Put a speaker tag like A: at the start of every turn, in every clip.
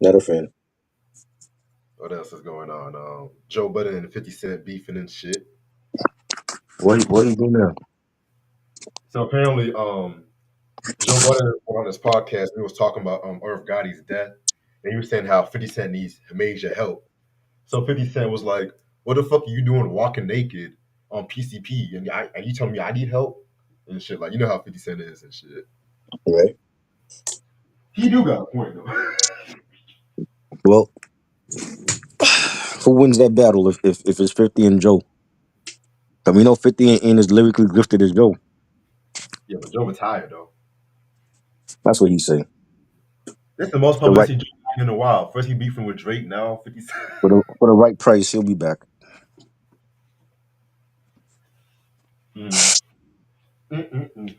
A: Not a fan.
B: What else is going on? Joe Budden and 50 Cent beefing and shit.
A: What you do now?
B: So apparently, Joe Budden on his podcast, he was talking about Irv Gotti's death, and he was saying how 50 Cent needs major help. So 50 Cent was like, "What the fuck are you doing walking naked on PCP? And you telling me I need help and shit? Like, you know how 50 Cent is and shit.
A: Right.
B: He do got a point though.
A: Well, who wins that battle if it's 50 and Joe? Cause we know 50 ain't as lyrically gifted as Joe.
B: Yeah, but Joe retired though.
A: That's what he say.
B: That's the most
A: The right
B: publicity Joe had in a while. First he beefing with Drake, now 50 Cent.
A: for the right price, he'll be back.
B: Mm. Mm-mm-mm.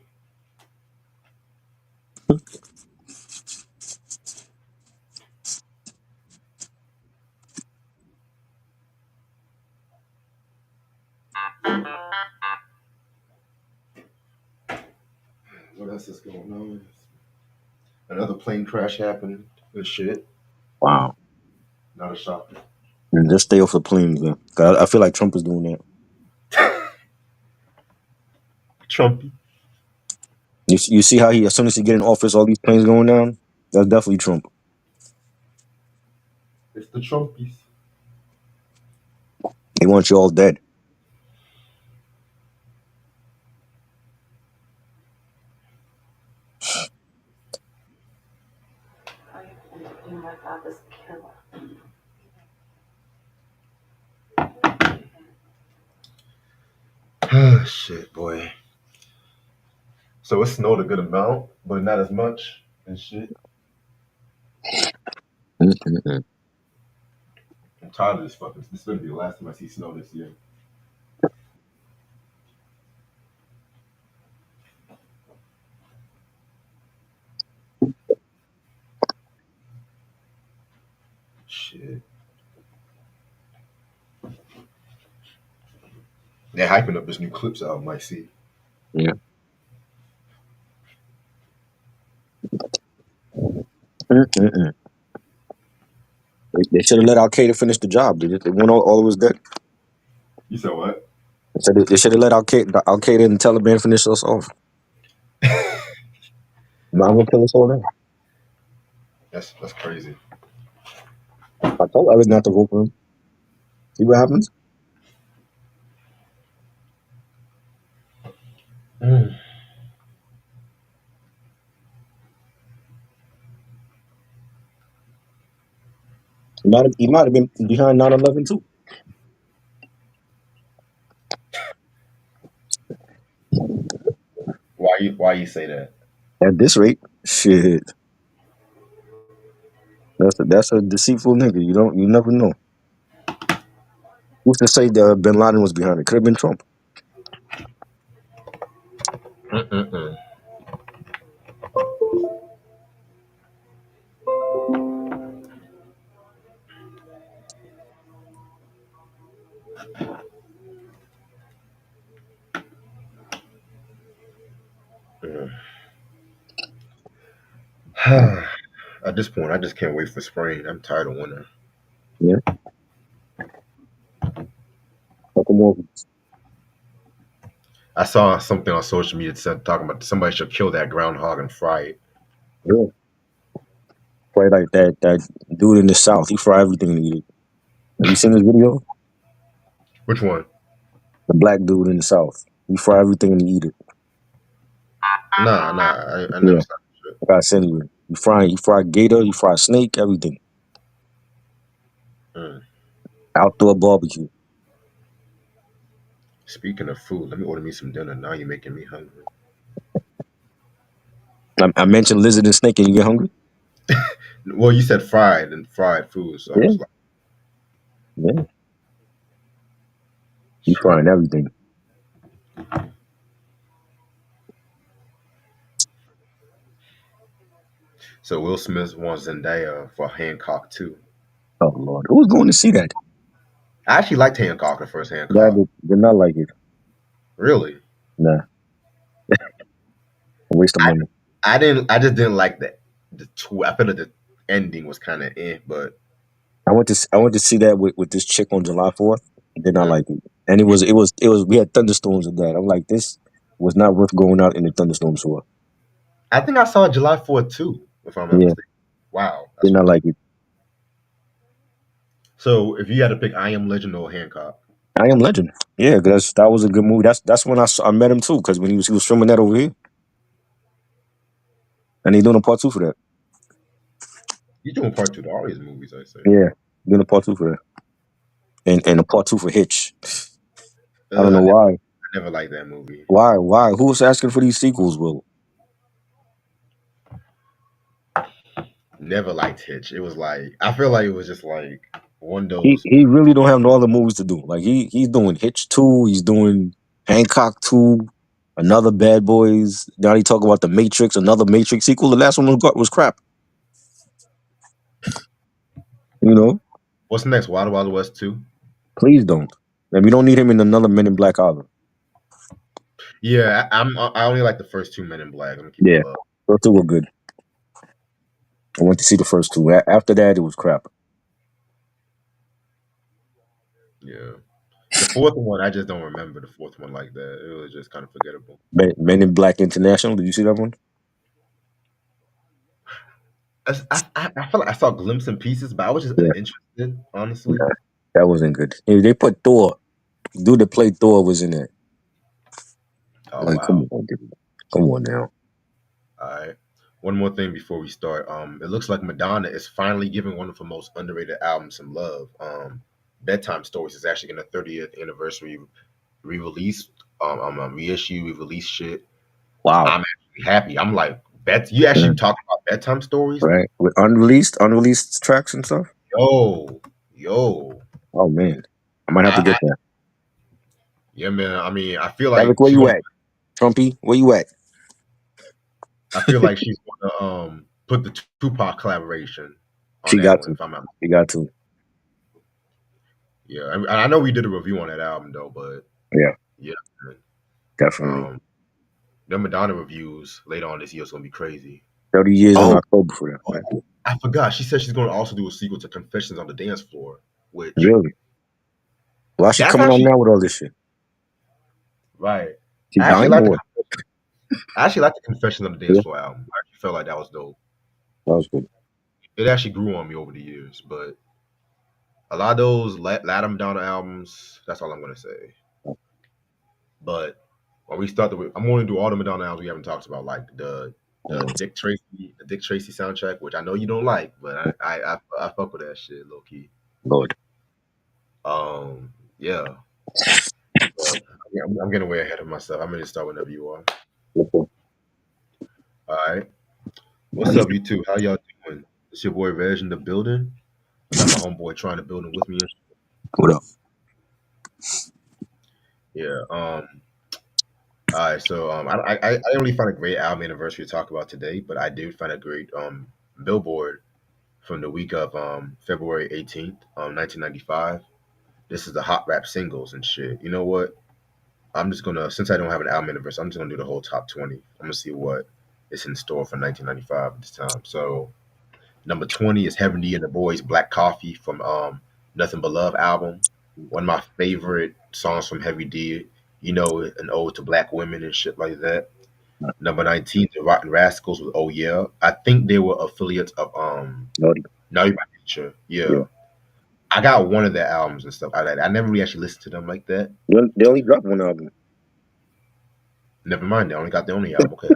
B: What else is going on? Another plane crash happened and shit.
A: Wow.
B: Not a shocker.
A: And just stay off the planes, man. 'Cause I feel like Trump is doing that.
B: Trumpy.
A: You see how as soon as he get in office, all these planes going down. That's definitely Trump.
B: It's the Trumpies.
A: They want you all dead.
B: Shit, boy. So it snowed a good amount, but not as much and shit.
A: Mm-mm-mm.
B: I'm tired of this fucking. This is gonna be the last time I see snow this year. Shit. They're hyping up this new Clips album. I see.
A: Yeah. Mm-mm-mm. They should have let Al Qaeda finish the job. They went all it was dead.
B: You said what?
A: So they should have let Al Qaeda and the Taliban finish us off. Now I'm gonna kill us all now.
B: That's crazy.
A: I told Evan not to vote for him. See what happens?
B: Mm.
A: He might have been behind 9/11 too.
B: Why you say that?
A: At this rate, shit. That's a deceitful nigga. You never know. Who's to say that Bin Laden was behind it? Could have been Trump.
B: Mm-mm-mm. Mm. At this point, I just can't wait for spring. I'm tired of winter.
A: Yeah. Fuck 'em over.
B: I saw something on social media that said talking about somebody should kill that groundhog and fry it.
A: Yeah. Probably like that dude in the South. He fry everything and eat it. Have you seen this video?
B: Which one?
A: The black dude in the South. He fry everything and he eat it.
B: Nah, I never
A: Yeah.
B: saw that shit.
A: I gotta send you it. You fry gator, you fry snake, everything.
B: Mm.
A: Outdoor barbecue.
B: Speaking of food, let me order me some dinner. Now you're making me hungry.
A: I mentioned lizard and snake and you get hungry?
B: Well, you said fried and fried food, so I
A: Yeah.
B: was like,
A: Yeah. You
B: shit.
A: frying everything.
B: So Will Smith wants Zendaya for Hancock too.
A: Oh Lord. Who's going to see that?
B: I actually liked Hancock, the first
A: That
B: Hancock.
A: did not like it.
B: Really,
A: Nah. A waste of
B: I
A: money.
B: I just didn't like the twist. I feel like the ending was kind of but
A: I went to see that with this chick on July 4th. Did not
B: uh,
A: like it, and it was we had thunderstorms and that. I'm like, this was not worth going out in the thunderstorms for.
B: I think I saw July 4th too, if I'm not
A: Yeah,
B: mistaken. Wow,
A: did
B: that's
A: not like
B: crazy.
A: it.
B: So if you had to pick I Am Legend or Hancock,
A: I Am Legend. Yeah, because that was a good movie. That's when I met him too. Because when he was filming that over here, and he doing a part two for that.
B: you're doing part two to all these movies, I say.
A: Yeah, doing a part two for that, and a part two for Hitch. I don't
B: I
A: know
B: never,
A: why.
B: I never liked that movie.
A: Why? Who's asking for these sequels? Will
B: Never liked Hitch. It was like I feel like it was just like one of
A: he
B: those.
A: he really don't have no other movies to do. Like he's doing Hitch 2, he's doing Hancock 2, another Bad Boys. Now he talk about the Matrix, another Matrix sequel. The last one was crap. You know,
B: What's next? Wild Wild West 2?
A: please don't. And we don't need him in another Men in Black either.
B: Yeah, I only like the first two Men in Black. I'm gonna keep it
A: Yeah,
B: above.
A: those two were good. I went to see the first two. After that, it was crap.
B: Yeah. The fourth one, I just don't remember the fourth one like that. It was just kind of forgettable.
A: Men in Black International. Did you see that one?
B: I felt like I saw glimpses and pieces, but I was just
A: Yeah,
B: uninterested, honestly.
A: nah, that wasn't good. They put Thor. The dude that played Thor was in it.
B: Oh
A: Like, come
B: wow.
A: on, dude. Come on now.
B: All right. One more thing before we start. It looks like Madonna is finally giving one of her most underrated albums some love. Bedtime Stories is actually getting a 30th anniversary re-release, reissue, re-release shit.
A: Wow.
B: I'm actually happy. I'm like, you actually talking about Bedtime Stories?
A: Right? With unreleased tracks and stuff.
B: Yo, yo.
A: Oh man, I might have to
B: I
A: get that.
B: Yeah, man. I mean, I feel
A: Eric,
B: like
A: where you at? Trumpy, where you at?
B: she's gonna put the Tupac collaboration on
A: She
B: that
A: got
B: one.
A: to.
B: If I'm not,
A: She got to.
B: yeah. I know we did a review on that album though, but
A: Yeah,
B: yeah, man.
A: definitely.
B: Um, the Madonna reviews later on this year is gonna be crazy.
A: 30 years in
B: Oh,
A: October for that, right?
B: oh, I forgot. She said she's gonna also do a sequel to Confessions on the Dance Floor, which
A: Really? Why she
B: that's
A: coming on
B: actually
A: now with all this shit?
B: right.
A: She
B: I actually
A: dying
B: like
A: or
B: the
A: what?
B: I actually like the Confessions on the Dance
A: Yeah,
B: Floor album. I actually felt like that was dope.
A: that was good.
B: It actually grew on me over the years, but a lot of those Latin Madonna albums, that's all I'm gonna say. But when we start I'm going to do all the Madonna albums we haven't talked about, like
A: Oh,
B: The Dick Tracy soundtrack, which I know you don't like, but I fuck with that shit, low key.
A: Lord.
B: Yeah, but yeah, I'm getting way ahead of myself. I'm gonna start whenever you are. All right, what's up, you two? How y'all doing? It's your boy Reg in the building. I got my homeboy trying to build with me.
A: What up?
B: Yeah. All right, so I didn't really find a great album anniversary to talk about today, but I did find a great billboard from the week of February 18th, 1995. This is the hot rap singles and shit. You know what? I'm just gonna since I don't have an album anniversary, I'm just gonna do the whole top 20. I'm gonna see what is in store for 1995 at this time. So number 20 is Heaven D and the Boys Black Coffee from Nothing But Love album. One of my favorite songs from Heavy D. You know, an ode to black women and shit like that. Number 19, the Rotten Rascals with Oh Yeah. I think they were affiliates of
A: Lordy.
B: Naughty by Nature.
A: Yeah.
B: Yeah. I got one of their albums and stuff. I never really actually listened to them like that.
A: They only dropped one album.
B: Never mind, they only got their only album. Okay.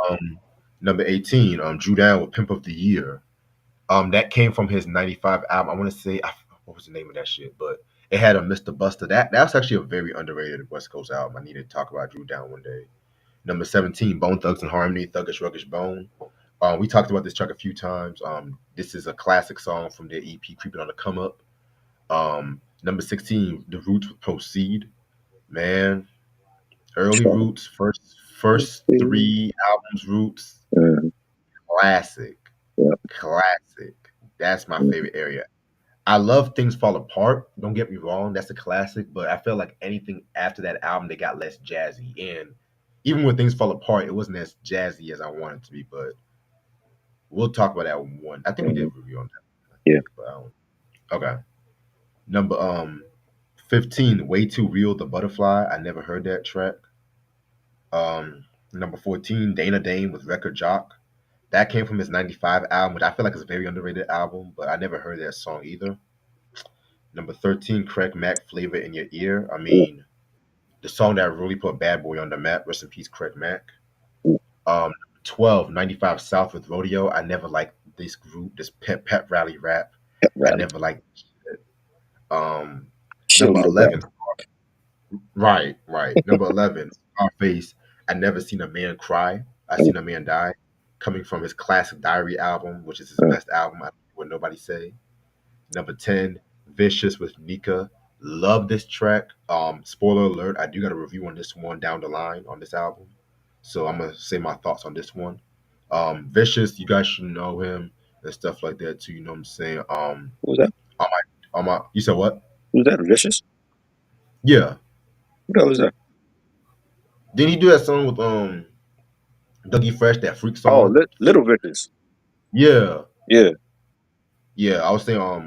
B: Um, number 18, Drew Down with Pimp of the Year. That came from his 95 album. I want to say what was the name of that shit, but it had a Mr. Buster. That's actually a very underrated West Coast album. I need to talk about Drew Down one day. Number 17, Bone Thugs and Harmony, Thuggish Ruggish Bone. We talked about this track a few times. This is a classic song from their EP, Creeping on the Come Up. Number 16, The Roots with Proceed. Man, early Roots, first three albums, Roots,
A: Mhm.
B: classic,
A: Yeah.
B: classic. That's my
A: Mhm.
B: favorite area. I love Things Fall Apart. Don't get me wrong, that's a classic, but I feel like anything after that album, they got less jazzy. And even when Things Fall Apart, it wasn't as jazzy as I wanted it to be, but We'll talk about that one. I think we did
A: Hmm.
B: a review on that. I
A: Yeah.
B: think, but okay. Number 15, Way Too Real, The Butterfly. I never heard that track. Number 14, Dana Dane with Record Jock. That came from his 95 album, which I feel like is a very underrated album, but I never heard that song either. Number 13, Craig Mack, Flavor in Your Ear. I
A: Ooh,
B: mean, the song that really put Bad Boy on the map. Rest in peace, Craig Mack.
A: ooh,
B: 12, 95 South with Rodeo. I never liked this group, this pep rally rap.
A: pep
B: I
A: rally.
B: never liked it. Um, Number
A: Cheerleader rap.
B: 11, right. Number 11, Scarface. I never seen a man cry. I
A: Ooh,
B: seen a man die. Coming from his classic Diary album, which is his
A: mm,
B: best album. I don't care what nobody say. Number 10, Vicious with Nika. Love this track. Spoiler alert, I do got a review on this one down the line on this album. So I'm gonna say my thoughts on this one. Vicious, you guys should know him and stuff like that too, you know what I'm saying?
A: who's that?
B: On my you said what?
A: Who's that? Vicious?
B: Yeah.
A: Who the hell is that?
B: Did he do that song with Dougie Fresh, that freak
A: Oh,
B: song?
A: Little Vicious.
B: Yeah.
A: Yeah.
B: Yeah. I was saying I'm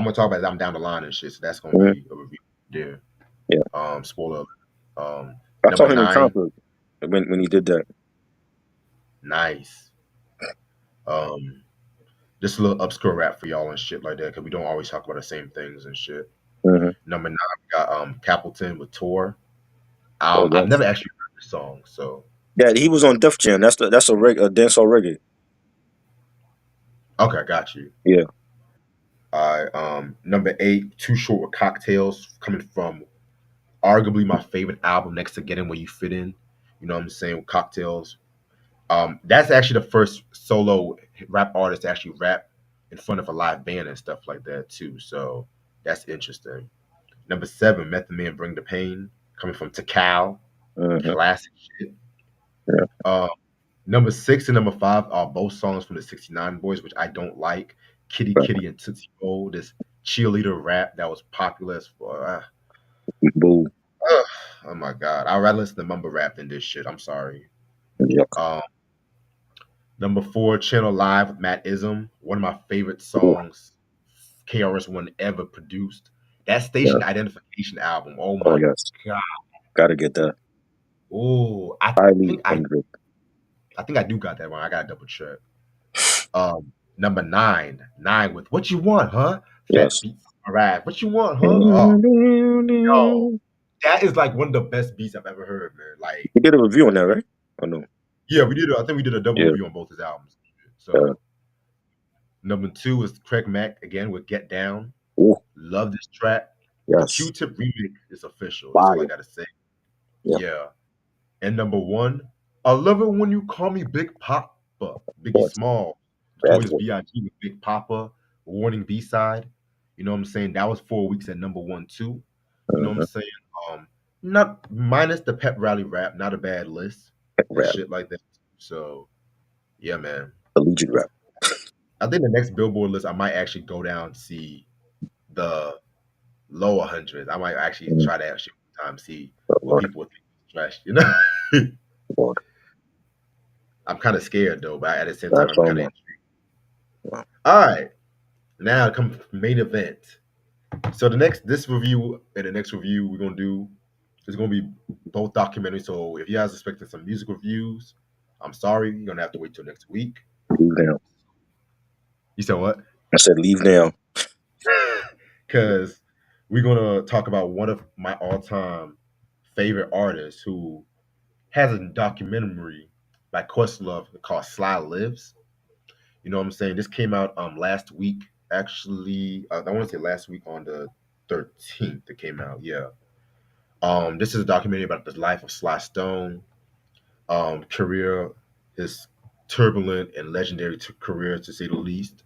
B: gonna talk about that. I'm down the line and shit, so that's gonna
A: Hmm.
B: be a review there.
A: Yeah.
B: Spoiler alert.
A: I saw
B: Number
A: him in
B: 9,
A: concert when he did that.
B: Nice. Um, just a little obscure rap for y'all and shit like that, because we don't always talk about the same things and shit.
A: Hmm.
B: Number 9, we got Capleton with Tour.
A: Oh,
B: I've
A: yes.
B: never actually heard this song, so
A: Yeah, he was on Def Jam. That's a dancehall reggae.
B: okay, I got you.
A: Yeah.
B: All right, number 8, Too Short with Cocktails, coming from arguably my favorite album next to Getting Where You Fit In. You know what I'm saying? With Cocktails. That's actually the first solo rap artist to actually rap in front of a live band and stuff like that too. So that's interesting. Number 7, Method Man, Bring the Pain, coming from Takal,
A: Hmm.
B: classic shit.
A: Yeah.
B: Uh, Number 6 and number 5 are both songs from the 69 Boys, which I don't like. Kitty
A: Right.
B: Kitty and Tootsie Roll, this cheerleader rap that was popular as for.
A: Boo.
B: Oh my god, I'd rather listen to mumble rap than this shit. I'm sorry.
A: Yuck.
B: Um, Number 4, Channel Live with Matt Ism, one of my favorite
A: Ooh,
B: songs KRS-One ever produced. That
A: yeah.
B: Station Identification album. Oh
A: Oh,
B: my
A: yes.
B: god.
A: Gotta get that.
B: Oh,
A: Highly
B: think I
A: under.
B: I think I do got that one. I gotta double check. Number 9, 9 with What You Want, huh? Fat
A: Yes.
B: Beats. All right. What you want, huh? Oh, yo,
A: We
B: that is like one of the best beats I've ever heard, man. Like,
A: did a review on that, right? Oh no.
B: yeah, we did. I think we did a double
A: Yeah.
B: review on both his albums.
A: Uh,
B: So number 2 is Craig Mack again with Get Down.
A: ooh,
B: Love this track. The
A: yes.
B: Q-Tip remix is official. That's all I
A: Fire.
B: gotta say.
A: Yeah.
B: Yeah. And number 1, I love it when you call me Big Papa. Biggie
A: What?
B: Small,
A: Bad
B: Notorious
A: boy.
B: B.I.G. with Big Papa, Warning B-side. You know what I'm saying? That was 4 weeks at number 1 too. You know what I'm
A: Uh-huh.
B: saying? Not minus the pep rally rap, not a bad list and
A: Rap.
B: shit like that. So yeah, man.
A: Allegiant rap.
B: I think the next Billboard list I might actually go down and see the lower hundreds. I might actually
A: Mm,
B: try that shit one time, see
A: oh,
B: what
A: Lord.
B: people would think is trash. You know,
A: Lord.
B: I'm kind of scared though, but at the same time,
A: That's
B: I'm
A: all,
B: kind of
A: man.
B: intrigued.
A: Wow.
B: All right, now come main event. So this review and the next review we're gonna do is gonna be both documentaries. So if you guys expecting some music reviews, I'm sorry, you're gonna have to wait till next week.
A: Leave now.
B: You said what?
A: I said leave now.
B: Because we're gonna talk about one of my all-time favorite artists who has a documentary by Questlove called Sly Lives. You know what I'm saying? This came out last week. Actually, I want to say last week on the 13th. It came out. Yeah. This is a documentary about the life of Sly Stone, career, his turbulent and legendary career to say the least.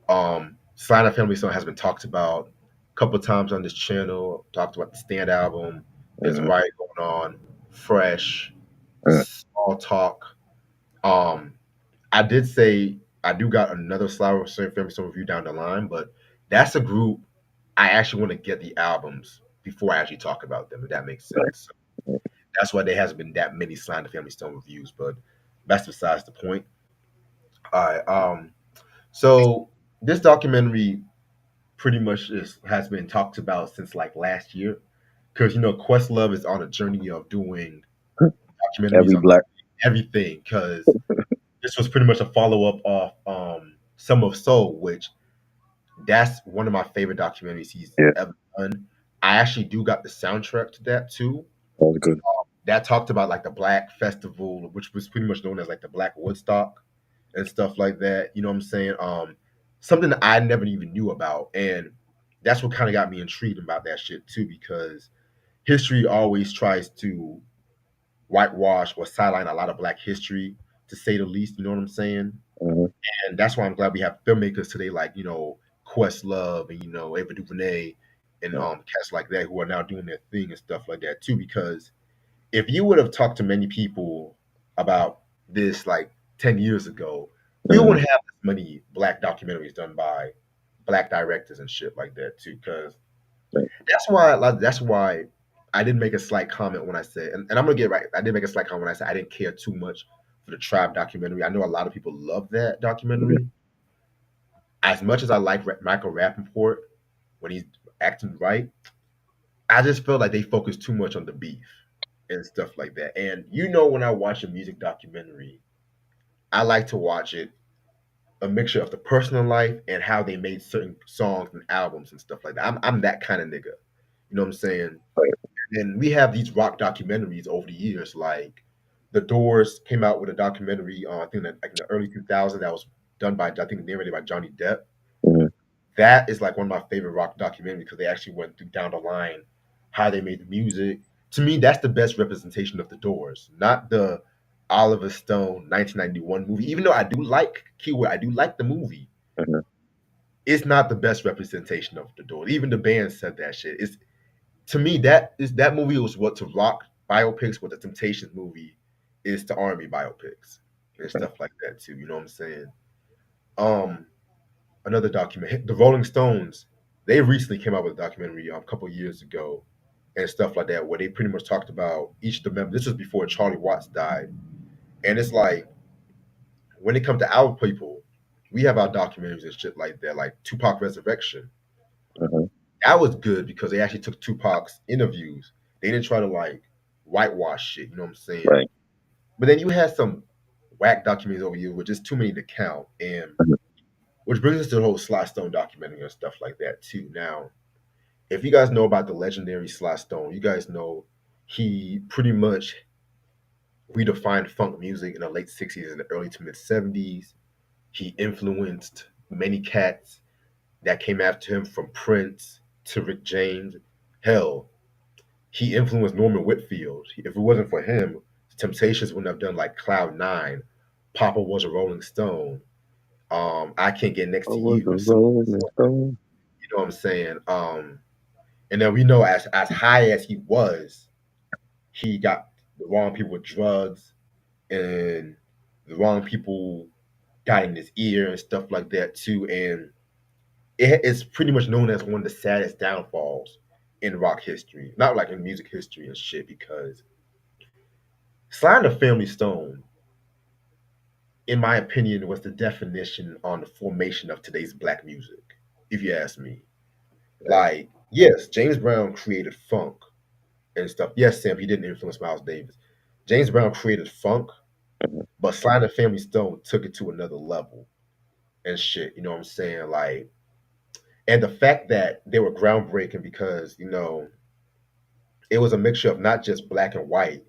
B: Sly and the Family Stone has been talked about a couple of times on this channel. Talked about the Stand album. There's
A: Mm-hmm.
B: Riot going on, Fresh,
A: Mm,
B: Small Talk. Um, I did say I do got another Sly Family Stone review down the line, but that's a group I actually want to get the albums before I actually talk about them. If that makes
A: right.
B: sense. That's why there hasn't been that many Sly and the Family Stone reviews, but that's besides the point. All right. So this documentary pretty much has been talked about since like last year, because Questlove is on a journey of doing documentaries
A: Every
B: on
A: black.
B: everything. Because this was pretty much a follow up of Sum of Soul, which that's one of my favorite documentaries he's
A: Yeah,
B: ever done. I actually do got the soundtrack to that too.
A: that was good.
B: That talked about like the Black Festival, which was pretty much known as like the Black Woodstock and stuff like that. You know what I'm saying? Something that I never even knew about, and that's what kind of got me intrigued about that shit too, because history always tries to whitewash or sideline a lot of Black history, to say the least. You know what I'm saying?
A: Hmm.
B: And that's why I'm glad we have filmmakers today like Questlove and Ava DuVernay and
A: Yeah.
B: cats like that who are now doing their thing and stuff like that too. Because if you would have talked to many people about this like 10 years ago, we
A: Hmm.
B: wouldn't have as many Black documentaries done by Black directors and shit like that too. Because
A: Right.
B: that's why I did make a slight comment when I said, and I'm gonna get right. I did make a slight comment when I said I didn't care too much for the Tribe documentary. I know a lot of people love that
A: Mhm.
B: documentary. As much as I like Michael Rappaport when he's acting right, I just felt like they focused too much on the beef and stuff like that. And when I watch a music documentary, I like to watch it a mixture of the personal life and how they made certain songs and albums and stuff like that. I'm that kind of nigga. You know what I'm saying?
A: Right.
B: And we have these rock documentaries over the years, like The Doors came out with a documentary, I think that like in the early 2000s that was done by I think narrated by Johnny Depp.
A: Mhm.
B: That is like one of my favorite rock documentaries because they actually went through down the line how they made the music. To me, that's the best representation of the Doors, not the Oliver Stone 1991 movie. Even though I do like keyword, I do like the movie.
A: Mhm.
B: It's not the best representation of the Doors. Even the band said that shit. It's to me that movie was what to rock biopics, what the Temptations movie is to R&B biopics and
A: Right.
B: stuff like that too. You know what I'm saying? Um, Another document. The Rolling Stones, they recently came out with a documentary a couple years ago and stuff like that, where they pretty much talked about each of the members. This was before Charlie Watts died, and it's like when it comes to our people, we have our documentaries and shit like that, like Tupac Resurrection.
A: Mhm.
B: That was good because they actually took Tupac's interviews. They didn't try to like whitewash shit. You know what I'm saying?
A: Right.
B: But then you had some whack documentaries over here, which is too many to count, and
A: Mhm.
B: which brings us to the whole Sly Stone documentary and stuff like that too. Now, if you guys know about the legendary Sly Stone, you guys know he pretty much redefined funk music in the late 60s and the early to mid 70s. He influenced many cats that came after him, from Prince to Rick James. Hell, he influenced Norman Whitfield. If it wasn't for him, the Temptations wouldn't have done like Cloud Nine, Papa Was a Rolling Stone, I Can't Get Next
A: I
B: to
A: was
B: You,
A: a
B: and so on and so
A: rolling
B: on.
A: stone.
B: You know what I'm saying? And then we know as high as he was, he got the wrong people with drugs, and the wrong people got in his ear and stuff like that too. And it's pretty much known as one of the saddest downfalls in rock history, not like in music history and shit. Because Sly and the Family Stone, in my opinion, was the definition on the formation of today's black music. If you ask me,
A: Right.
B: like yes, James Brown created funk and stuff. Yes, Sam, he didn't influence Miles Davis. James Brown created funk,
A: Mhm.
B: but Sly and the Family Stone took it to another level and shit. You know what I'm saying? Like, and the fact that they were groundbreaking because it was a mixture of not just black and white,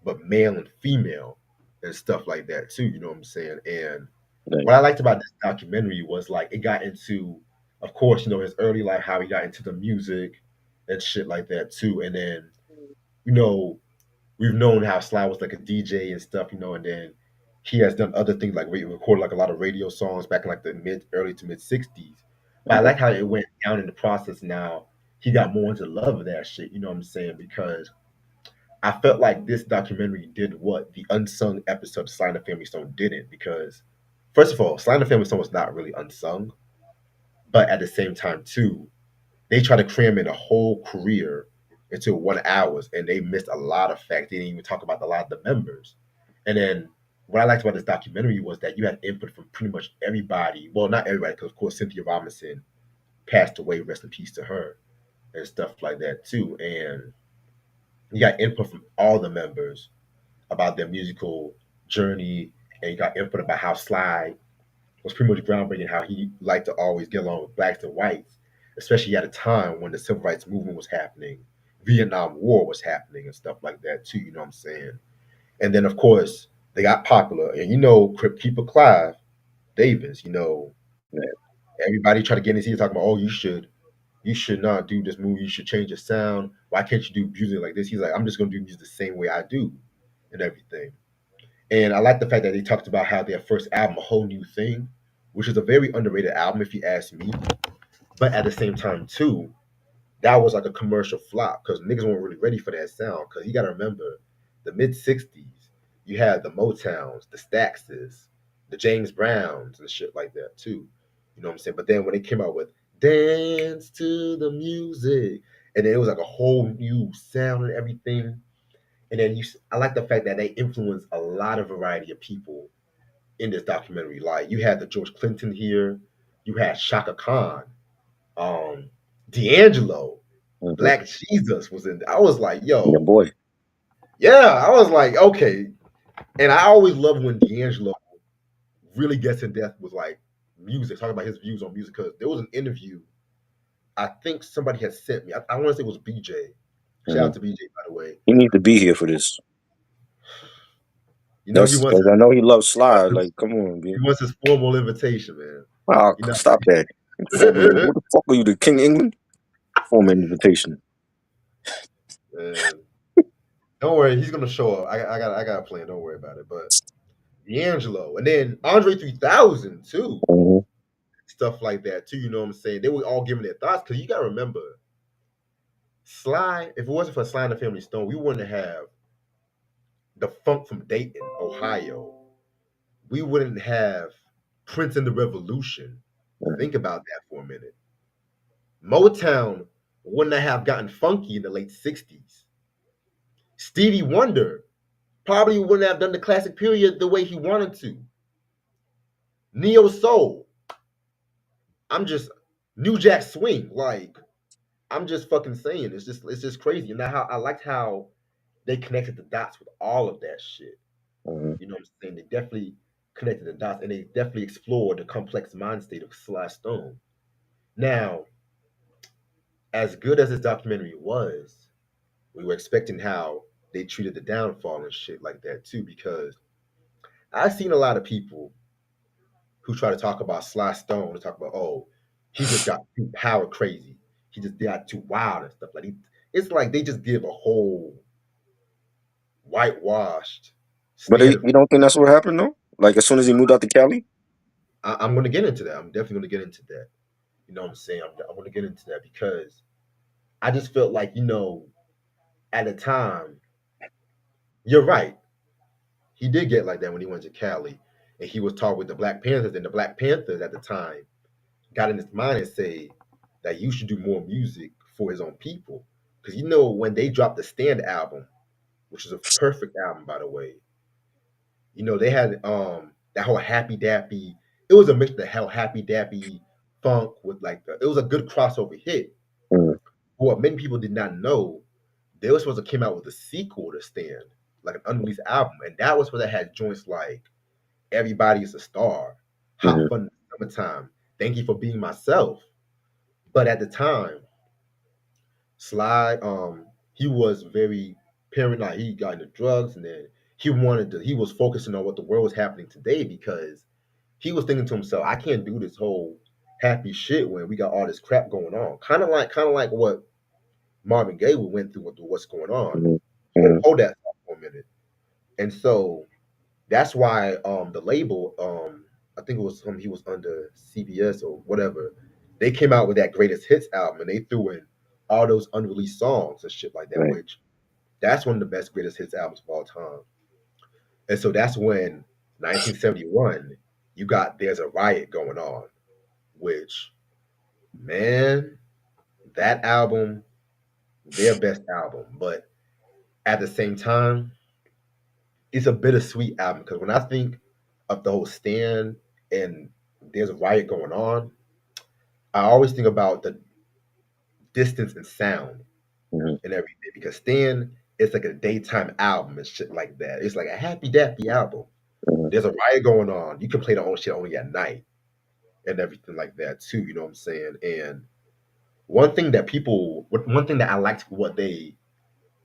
B: but male and female and stuff like that too. You know what I'm saying? And
A: Right.
B: what I liked about this documentary was like it got into, of course, his early life, how he got into the music and shit like that too. And then you know we've known how Sly was like a DJ and stuff, and then he has done other things like we recorded like a lot of radio songs back in like the early to mid '60s. But I
A: Mhm.
B: like how it went down in the process. Now he got more into love of that shit. You know what I'm saying? Because I felt like this documentary did what the unsung episode of Sly and the Family Stone didn't. Because first of all, Sly and the Family Stone was not really unsung, but at the same time too, they try to cram in a whole career into 1 hour, and they missed a lot of facts. They didn't even talk about a lot of the members. And then what I liked about this documentary was that you had input from pretty much everybody. Well, not everybody, because of course Cynthia Robinson passed away. Rest in peace to her and stuff like that too. And you got input from all the members about their musical journey, and you got input about how Sly was pretty much groundbreaking, how he liked to always get along with blacks and whites, especially at a time when the civil rights movement was happening, Vietnam War was happening, and stuff like that too. You know what I'm saying? And then of course they got popular, and Crypt Keeper Clive Davis. Everybody try to get in his ear talking about, oh, you should not do this movie. You should change the sound. Why can't you do music like this? He's like, I'm just gonna do music the same way I do, and everything. And I like the fact that they talked about how their first album, A Whole New Thing, which is a very underrated album if you ask me. But at the same time, too, that was like a commercial flop because niggas weren't really ready for that sound. Because you got to remember, the mid '60s, you had the Motowns, the Staxes, the James Browns, and shit like that too. You know what I'm saying? But then when they came out with "Dance to the Music," and then it was like a whole new sound and everything. And then I like the fact that they influenced a lot of variety of people in this documentary. Like you had the George Clinton here, you had Shaka Khan, um, D'Angelo,
A: Mm-hmm.
B: Black Jesus was in there. I was like,
A: Your
B: yo,
A: boy.
B: yeah. I was like, okay. And I always love when D'Angelo really gets in depth with like music, talking about his views on music. Because there was an interview I think somebody had sent me. I want to say it was BJ. Shout
A: Mm-hmm.
B: out to BJ, by the way.
A: He needs to be here for this.
B: You know, he
A: That's
B: wants
A: because I know he loves
B: he wants
A: Sly.
B: his,
A: Like, come on,
B: he
A: man.
B: wants his formal invitation, man.
A: Ah,
B: You know,
A: stop that. Who the fuck are you, the King of England? Form an invitation.
B: man, don't worry, he's gonna show up. I got a plan. Don't worry about it. But D'Angelo, and then Andre 3000 too,
A: Mm-hmm.
B: stuff like that too. You know what I'm saying? They were all giving their thoughts because you got to remember, Sly. If it wasn't for Sly and the Family Stone, we wouldn't have the Funk from Dayton, Ohio. We wouldn't have Prince and the Revolution. Think about that for a minute. Motown wouldn't have gotten funky in the late '60s. Stevie Wonder probably wouldn't have done the classic period the way he wanted to. Neo Soul, I'm just New Jack Swing, like I'm just fucking saying, it's just crazy. And how I liked how they connected the dots with all of that shit.
A: Mm-hmm.
B: You know what I'm saying? They definitely connected the dots, and they definitely explored the complex mind state of Sly Stone. Now, as good as this documentary was, we were expecting how they treated the downfall and shit like that too, because I've seen a lot of people who try to talk about Sly Stone and talk about, oh, he just got too power crazy. He just got too wild and stuff like that. It's like they just give a whole whitewashed
A: But
B: standard.
A: you don't think that's what happened, though? Like, as soon as he moved out to Cali?
B: I'm going to get into that. I'm definitely going to get into that. You know what I'm saying? I'm going to get into that because I just felt like, at the time, you're right. He did get like that when he went to Cali and he was talking with the Black Panthers, and the Black Panthers at the time got in his mind and say that you should do more music for his own people. Because when they dropped the Stand album, which is a perfect album by the way, they had that whole happy dappy. It was a mix of the hell happy dappy funk with it was a good crossover hit.
A: Mm-hmm.
B: What many people did not know, they were supposed to come out with a sequel to Stand, like an unreleased album, and that was where they had joints like Everybody is a Star, Hot Fun in the Summertime, Thank You for Being Myself. But at the time, Sly, he was very paranoid. He got into drugs, and then he was focusing on what the world was happening today because he was thinking to himself, I can't do this whole happy shit when we got all this crap going on. Kind of like what Marvin Gaye went through with what's going on.
A: Mm-hmm.
B: Hold that thought for a minute. And so that's why the label, I think it was he was under CBS or whatever. They came out with that greatest hits album, and they threw in all those unreleased songs and shit like that.
A: Right.
B: Which that's one of the best greatest hits albums of all time. And so that's when 1971, you got There's a Riot Going On, which man, that album, their best album. But at the same time, it's a bittersweet album because when I think of the whole stand and there's a riot going on, I always think about the distance and sound
A: Mhm,
B: and everything because Stand is like a daytime album and shit like that. It's like a happy dappy album.
A: mhm.
B: There's a riot going on. You can play the own shit only at night and everything like that too. You know what I'm saying? And one thing that I liked what they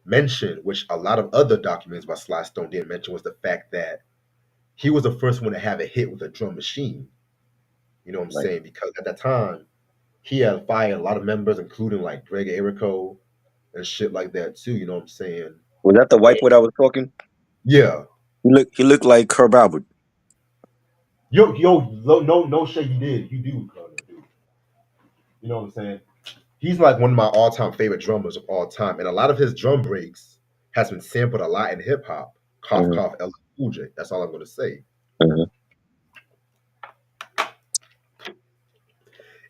B: mentioned, which a lot of other documents by Sly Stone didn't mention, was the fact that he was the first one to have a hit with a drum machine. You know what I'm
A: Right.
B: saying? Because at that time, he had fired a lot of members, including like Greg Errico and shit like that too. You know what I'm saying?
A: Was that the
B: And
A: white boy that was talking?
B: yeah,
A: He looked like Herb Albert.
B: no shit, he did. You do, dude. You know what I'm saying? He's like one of my all-time favorite drummers of all time, and a lot of his drum breaks has been sampled a lot in hip hop. Cough,
A: Mhm,
B: cough, LL Cool J. That's all I'm gonna say.
A: mhm,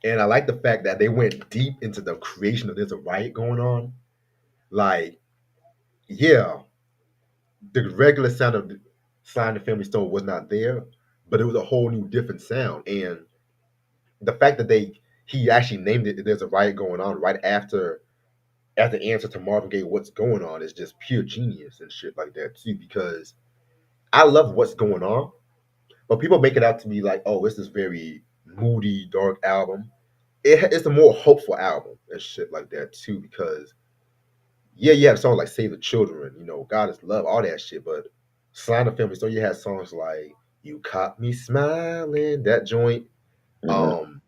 B: And I like the fact that they went deep into the creation of There's a Riot going on. Like, yeah, the regular sound of Sly and the Family Stone was not there, but it was a whole new different sound. And the fact that he actually named it There's a Riot Going On right after as the answer to Marvin Gaye What's Going On is just pure genius and shit like that too. Because I love What's Going On, but people make it out to be like, oh, it's this very moody, dark album. It's a more hopeful album and shit like that too. Because yeah, you have songs like Save the Children, God is Love, all that shit. But Sly and the Family Stone, you had songs like You Caught Me Smiling, that joint.
A: mhm,
B: Um,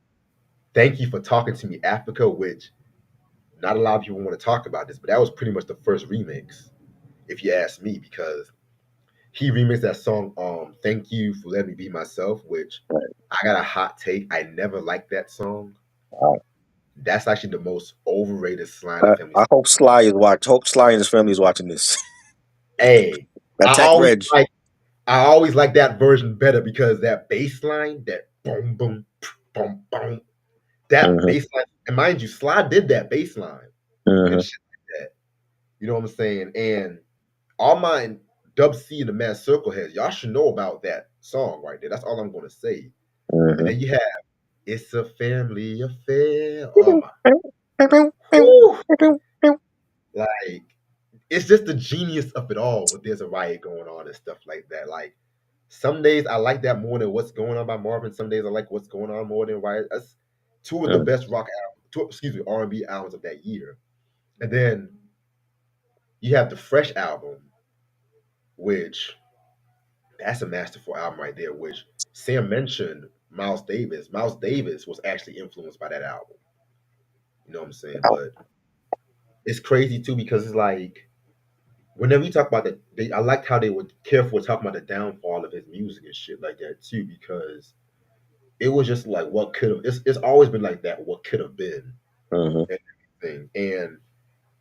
B: Thank You for Talking to Me, Africa, which not a lot of people want to talk about this, but that was pretty much the first remix, if you ask me, because he remixed that song, Thank You for Letting Me Be Myself, which
A: right.
B: I got a hot take. I never liked that song.
A: Wow.
B: That's actually the most overrated Sly and the Family
A: I
B: song.
A: hope Sly is watch. Hope Sly and his family is watching this.
B: Hey, I
A: Attack
B: always
A: Reg.
B: like I always like that version better because that bass line, that boom boom boom boom, that
A: Mhm,
B: bass line, and mind you, Sly did that bass line and
A: mhm,
B: shit like that. You know what I'm saying? And all my Dub C and the Mad Circle heads, y'all should know about that song right there. That's all I'm gonna say. And
A: mhm.
B: then you have It's a Family Affair. Oh my, whew. Like it's just the genius of it all. But there's a riot going on and stuff like that. Like some days I like that more than What's Going On by Marvin. Some days I like What's Going On more than Riot. That's two of the
A: Mhm.
B: best excuse me, R&B albums of that year. And then you have the Fresh album, which that's a masterful album right there. Which Sam mentioned Miles Davis. Miles Davis was actually influenced by that album. You know what I'm saying?
A: Wow.
B: But it's crazy too because it's like whenever you talk about I liked how they were careful with talking about the downfall of his music and shit like that too because it was just like what could have. It's always been like that. What could have been
A: Mhm,
B: and everything. And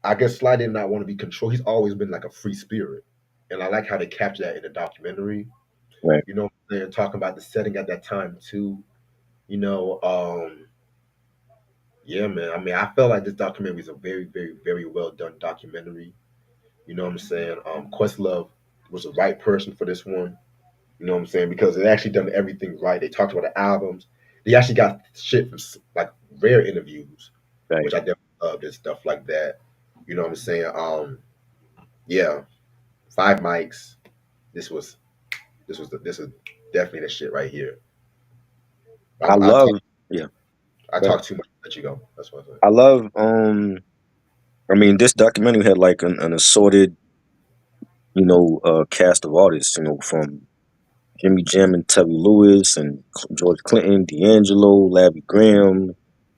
B: I guess Sly did not want to be controlled. He's always been like a free spirit, and I like how they capture that in the documentary.
A: right.
B: You know, they're talking about the setting at that time too. You know, yeah, man. I mean, I felt like this documentary is a very, very, very well done documentary. You know what I'm saying? Questlove was the right person for this one. You know what I'm saying? Because they actually done everything right. They talked about the albums. They actually got shit from like rare interviews,
A: Right.
B: which I definitely loved and stuff like that. You know what I'm saying? Yeah, five mics. This was this is definitely the shit right here.
A: I
B: I talk
A: love. Yeah.
B: I
A: Go ahead.
B: talk too much. Let you go. That's what I say.
A: I love. I mean, this documentary had like an assorted, cast of artists. From Jimmy Jam and Terry Lewis and George Clinton, D'Angelo, Larry Graham,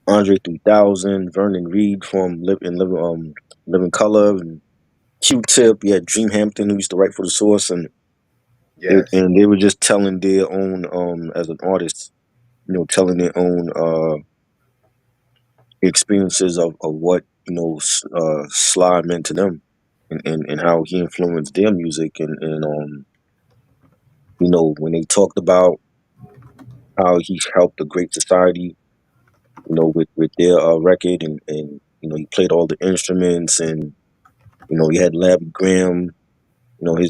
A: Andre 3000, Vernon Reed from Living Color, and Q-Tip. You had Dream Hampton who used to write for the Source, and
B: Yes,
A: they were just telling their own as an artist, telling their own experiences of what Sly meant to them, and how he influenced their music, and when they talked about how he helped the Great Society, with their record, and he played all the instruments, and he had Larry Graham,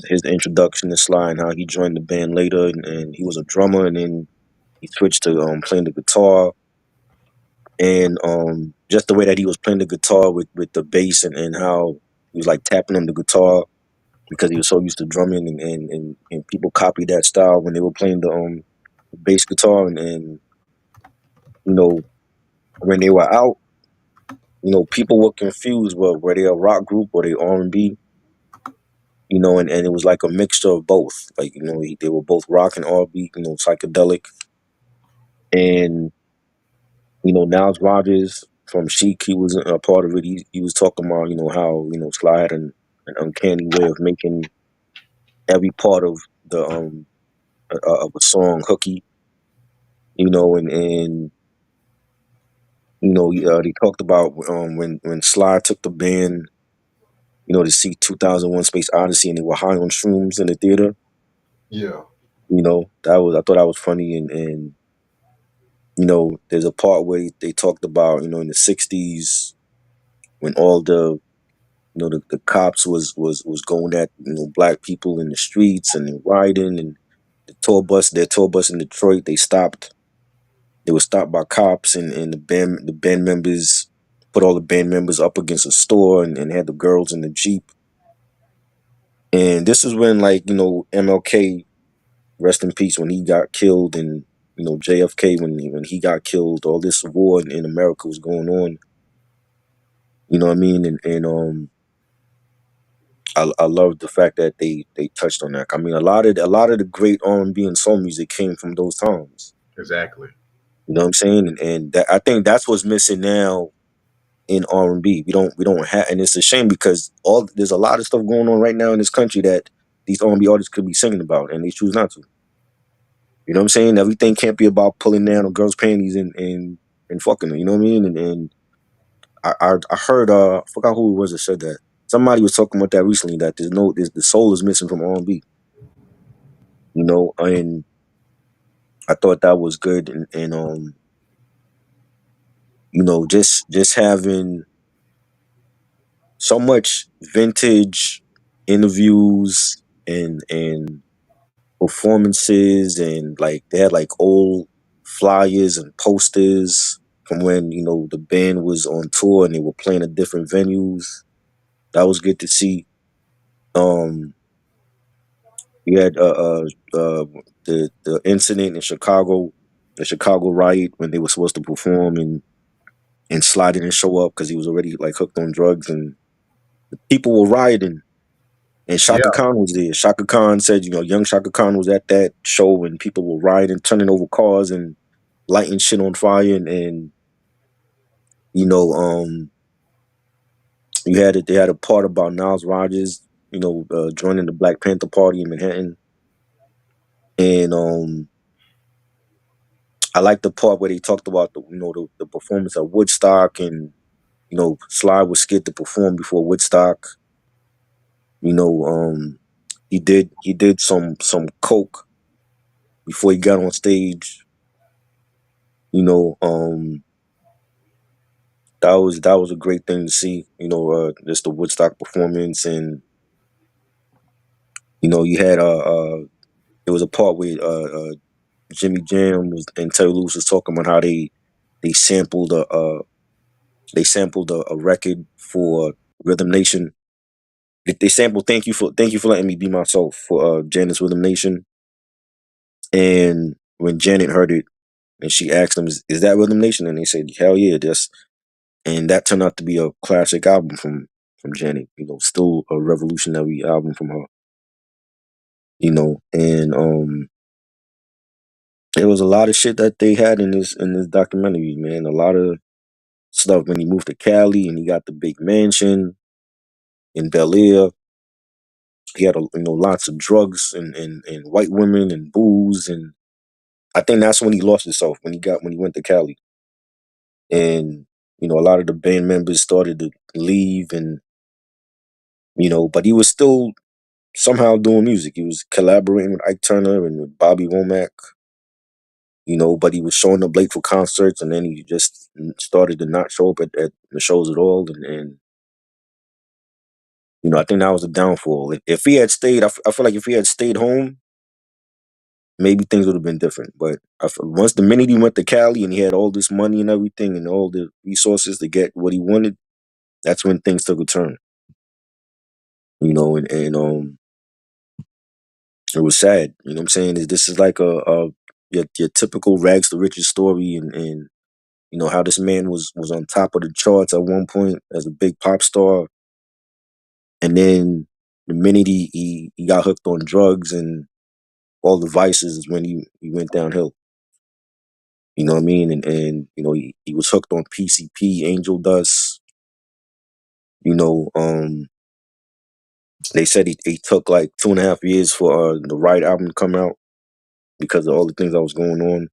A: his introduction to Sly and how he joined the band later, and he was a drummer, and then he switched to playing the guitar, and just the way that he was playing the guitar with the bass, and how he was like tapping on the guitar because he was so used to drumming, and people copied that style when they were playing the bass guitar, and you know when they were out, people were confused. Well, were they a rock group or they R&B? And it was like a mixture of both. Like they were both rock and R&B, psychedelic. And Niles Rodgers from Chic, he was a part of it. He was talking about how Sly had an uncanny way of making every part of the of a song hooky. And they talked about when Sly took the band, to see 2001: Space Odyssey, and they were high on shrooms in the theater.
B: Yeah.
A: I thought that was funny, and there's a part where they talked about in the '60s when all the cops was going at black people in the streets and rioting, and their tour bus in Detroit, they were stopped by cops, and the band members put all the band members up against a store, and had the girls in the Jeep. And this is when, like, MLK, rest in peace, when he got killed, and JFK, when he got killed, all this war in America was going on. You know what I mean? And I love the fact that they touched on that. I mean, a lot of the great R&B and soul music came from those times.
B: Exactly.
A: You know what I'm saying? And that, I think that's what's missing now in R&B. We don't have, and it's a shame because there's a lot of stuff going on right now in this country that these R&B artists could be singing about, and they choose not to. You know what I'm saying? Everything can't be about pulling down a girl's panties and fucking her. You know what I mean? And I heard, I forgot who it was that said that. Somebody was talking about that recently, that the soul is missing from R&B. And I thought that was good, and just having so much vintage interviews and performances, and like they had like old flyers and posters from when the band was on tour and they were playing at different venues. That was good to see. um you had the incident in Chicago, the Chicago riot, when they were supposed to perform, and Sly didn't show up because he was already like hooked on drugs, and people were rioting. And Shaka
B: Yeah.
A: Khan was there. Shaka Khan said, young Shaka Khan was at that show, and people were rioting, turning over cars and lighting shit on fire. And you know, they had a part about Niles Rodgers, joining the Black Panther Party in Manhattan. And I like the part where they talked about the performance at Woodstock, and Sly was scared to perform before Woodstock. You know, he did some coke before he got on stage. You know, that was a great thing to see. Just the Woodstock performance, and you had there was a part where Jimmy Jam and Terry Lewis was talking about how they sampled a record for Rhythm Nation. They sampled "Thank You for Letting Me Be Myself" for Janet's Rhythm Nation. And when Janet heard it, and she asked them, "Is that Rhythm Nation?" And they said, "Hell yeah, that's." And that turned out to be a classic album from Janet. Still a revolutionary album from her. And there was a lot of shit that they had in this documentary, man. A lot of stuff when he moved to Cali and he got the big mansion in Bel Air. He had lots of drugs and white women and booze, and I think that's when he lost himself, when he went to Cali. And a lot of the band members started to leave, and but he was still somehow doing music. He was collaborating with Ike Turner and with Bobby Womack. But he was showing up late for concerts, and then he just started to not show up at the shows at all. And I think that was a downfall. If he had stayed, I feel like if he had stayed home, maybe things would have been different. But once the minute he went to Cali and he had all this money and everything and all the resources to get what he wanted, that's when things took a turn. And it was sad. You know what I'm saying? This is like your typical rags to riches story, and how this man was on top of the charts at one point as a big pop star, and then the minute he got hooked on drugs and all the vices is when he went downhill. You know what I mean? And he was hooked on PCP, Angel Dust. You know, they said he took like 2.5 years for the right album to come out because of all the things that was going on.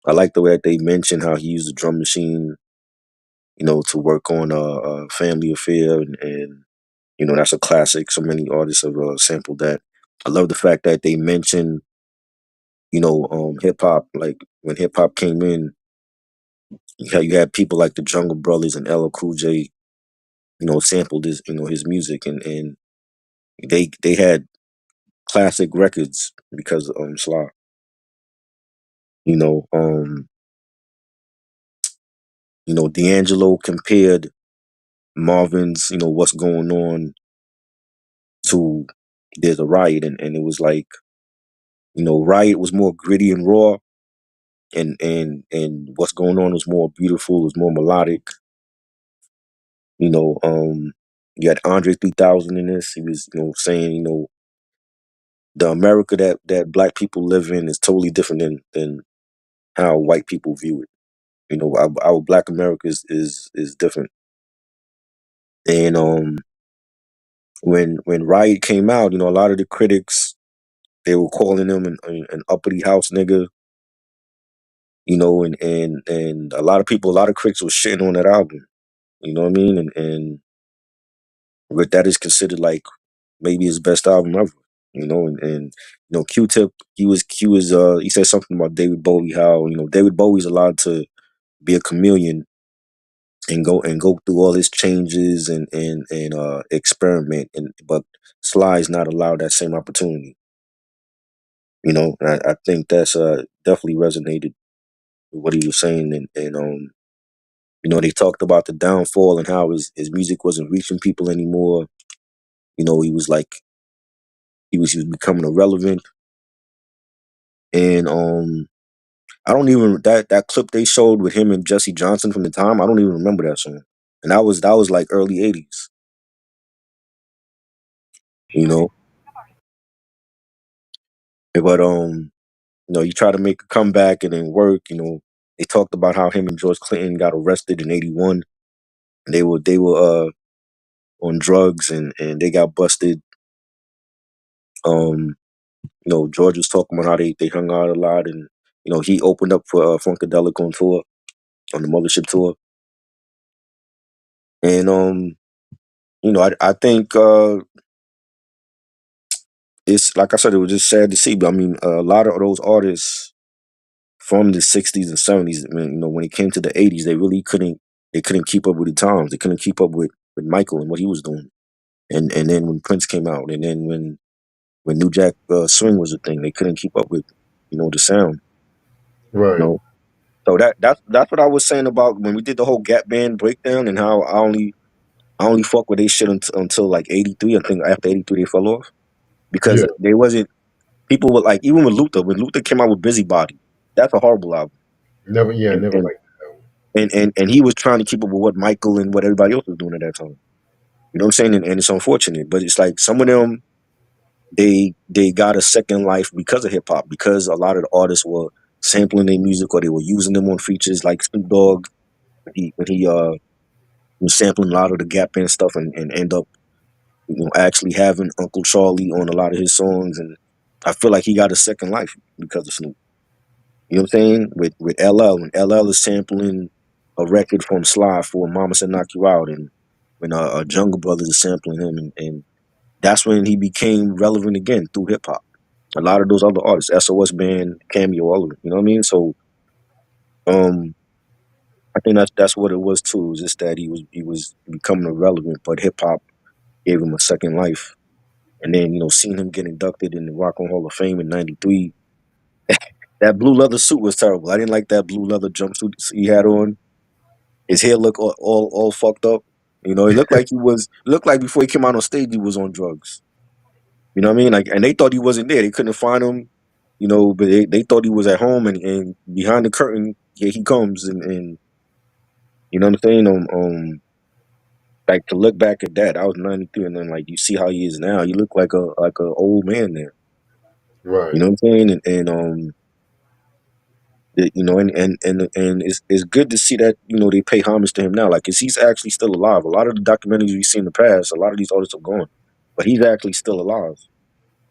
A: I like the way that they mentioned how he used the drum machine, to work on Family Affair, and that's a classic. So many artists have sampled that. I love the fact that they mentioned, hip hop. Like when hip hop came in, you had people like the Jungle Brothers and LL Cool J, sampled his music, and they had classic records because of Sly. You know, um, D'Angelo compared Marvin's, What's Going On to There's a Riot, and it was like, Riot was more gritty and raw, and What's Going On was more beautiful, was more melodic. You know, um, you had Andre 3000 in this. He was, saying, the America that black people live in is totally different than how white people view it. Our black America is different. And when Riot came out, a lot of the critics, they were calling him an uppity house nigga, and a lot of people, a lot of critics were shitting on that album. You know what I mean? And but that is considered like maybe his best album ever. And Q-Tip, he said something about David Bowie, how David Bowie's allowed to be a chameleon and go through all his changes and experiment, but Sly is not allowed that same opportunity. And I think that's definitely resonated with what he was saying, and they talked about the downfall and how his music wasn't reaching people anymore. He was like he was becoming irrelevant, and I don't even that clip they showed with him and Jesse Johnson from the time. I don't even remember that song, and that was like early '80s. You know, but you try to make a comeback and then work. They talked about how him and George Clinton got arrested in '81, and they were on drugs and they got busted. Um, George was talking about how they hung out a lot, and he opened up for Funkadelic on tour, on the Mothership tour, and I think it's like I said, it was just sad to see. But I mean, a lot of those artists from the '60s and '70s, I mean, when it came to the '80s, they really couldn't. They couldn't keep up with the times. They couldn't keep up with Michael and what he was doing. And then when Prince came out, and then when New Jack Swing was a thing, they couldn't keep up with the sound. You
B: Right.
A: know, so that's what I was saying about when we did the whole Gap Band breakdown and how I only fuck with they shit until like '83. I think after '83 they fell off because
B: Yeah.
A: they wasn't people were like, even with Luther, when Luther came out with Busybody, that's a horrible album.
B: Never. Yeah.
A: And
B: Never
A: and
B: liked that.
A: and he was trying to keep up with what Michael and what everybody else was doing at that time. You know what I'm saying? And it's unfortunate, but it's like some of them they got a second life because of hip hop, because a lot of the artists were sampling their music or they were using them on features like Snoop Dogg when he was sampling a lot of the Gap Band stuff and end up actually having Uncle Charlie on a lot of his songs, and I feel like he got a second life because of Snoop. You know what I'm saying? With LL, when LL is sampling a record from Sly for Mama Said Knock You Out, and when Jungle Brothers is sampling him, and that's when he became relevant again through hip hop. A lot of those other artists, SOS Band, Cameo, all of them. You know what I mean? So, um, I think that's what it was too. It was just that he was becoming irrelevant, but hip hop gave him a second life. And then seeing him get inducted in the Rock and Hall of Fame in '93, that blue leather suit was terrible. I didn't like that blue leather jumpsuit he had on. His hair looked all fucked up. He looked like before he came out on stage he was on drugs. You know what I mean? Like, and they thought he wasn't there. They couldn't find him. But they thought he was at home, and behind the curtain, here he comes, and you know what I'm saying? Like to look back at that, I was 93, and then like you see how he is now. He look like a old man there. You
B: Right.
A: know what I'm saying? And it's good to see that they pay homage to him now. Like, 'cause he's actually still alive. A lot of the documentaries we've seen in the past, a lot of these artists are gone, but he's actually still alive.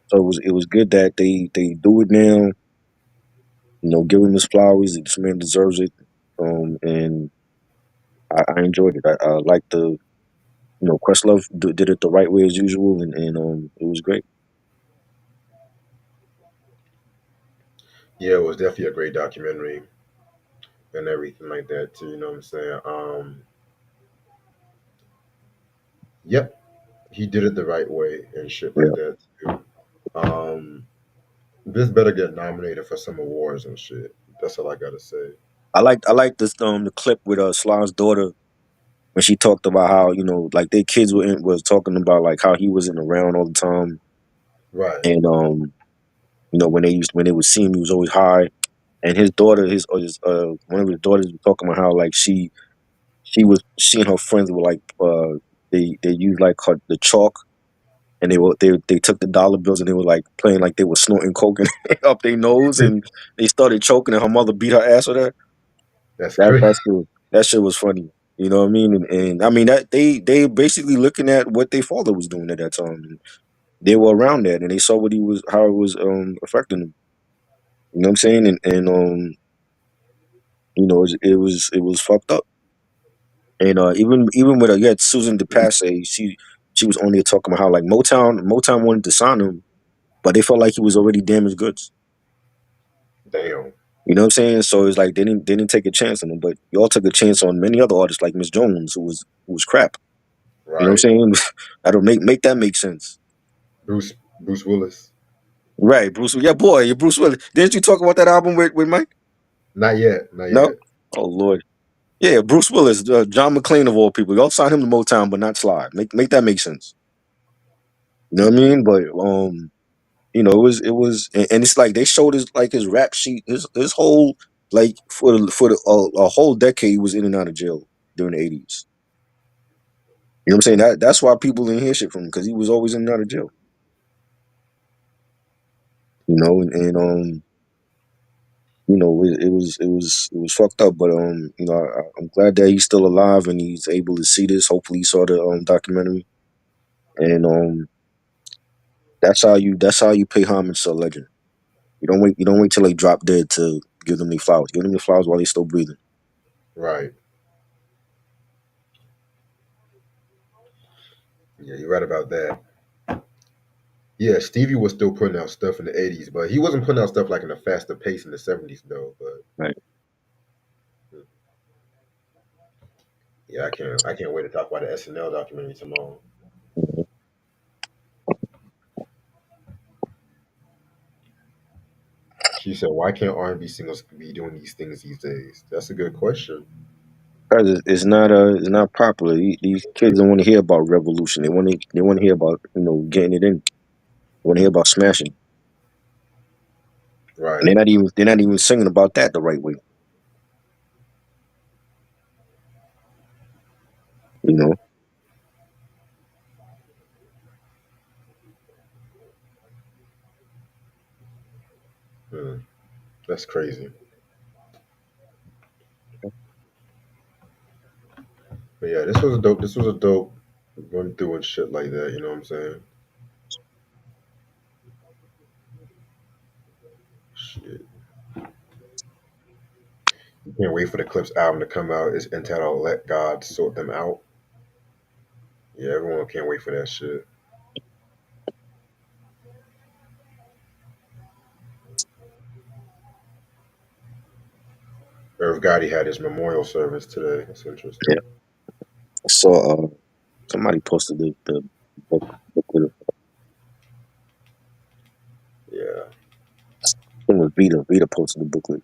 A: So it was good that they do it now. Give him his flowers. This man deserves it. And I enjoyed it. I like Questlove did it the right way as usual, and it was great.
B: Yeah, it was definitely a great documentary and everything like that too. You know what I'm saying? Yep, he did it the right way and shit like
A: Yeah,
B: that too. Um, this better get nominated for some awards and shit. That's all I gotta say.
A: I like this the clip with Sly's daughter when she talked about how like their kids was talking about like how he wasn't around all the time,
B: Right.
A: and when they would see him he was always high, and his daughter his one of his daughters was talking about how like she and her friends were like they used like the chalk, and they took the dollar bills and they were like playing like they were snorting coke and up their nose, and they started choking and her mother beat her ass with that.
B: That's
A: That
B: crazy.
A: that shit was funny. You know what I mean? And I mean that they basically looking at what their father was doing at that time. And they were around that and they saw how it was affecting them. You know what I'm saying? And it was fucked up. And even with you had Susan DePasse, she was on there talking about how like Motown wanted to sign him, but they felt like he was already damaged goods.
B: Damn.
A: You know what I'm saying? So it's like they didn't take a chance on him, but y'all took a chance on many other artists like Miss Jones, who was crap. You know what
B: Right.
A: I'm saying? I don't make that make sense.
B: Bruce Willis.
A: Right, Bruce. Yeah, boy, you're Bruce Willis. Didn't you talk about that album with Mike?
B: Not yet. Not
A: No.
B: yet.
A: Oh Lord. Yeah, Bruce Willis, John McClane of all people. Y'all signed him to Motown, but not Sly. Make that make sense. You know what I mean? But it was, and it's like they showed his rap sheet, his whole like a whole decade he was in and out of jail during the '80s. You know what I'm saying? That's why people didn't hear shit from him because he was always in and out of jail. And it was fucked up, but I'm glad that he's still alive and he's able to see this. Hopefully, he saw the documentary, and that's how you pay homage to a legend. You don't wait till they drop dead to give them their flowers. Give them their flowers while they're still breathing.
B: Right. Yeah, you're right about that. Yeah, Stevie was still putting out stuff in the '80s, but he wasn't putting out stuff like in a faster pace in the '70s, though. But
A: Right.
B: yeah, I can't wait to talk about the SNL documentary tomorrow.
A: Mhm.
B: She said, "Why can't R&B singers be doing these things these days?" That's a good question.
A: 'Cause it's not popular. These kids don't want to hear about revolution. They want to hear about getting it in. They want to hear about smashing. And
B: Right.
A: they're not even singing about that the right way. You know.
B: Hmm, that's crazy. But yeah, this was a dope. This was a dope run through and shit like that. You know what I'm saying? Shit. You can't wait for the Clips album to come out. It's entitled "Let God Sort Them Out." Yeah, everyone can't wait for that shit. Irv Gotti had his memorial service today. That's interesting.
A: Yeah. I saw somebody posted the booklet.
B: Yeah.
A: I think it was Vita. Vita posted the booklet.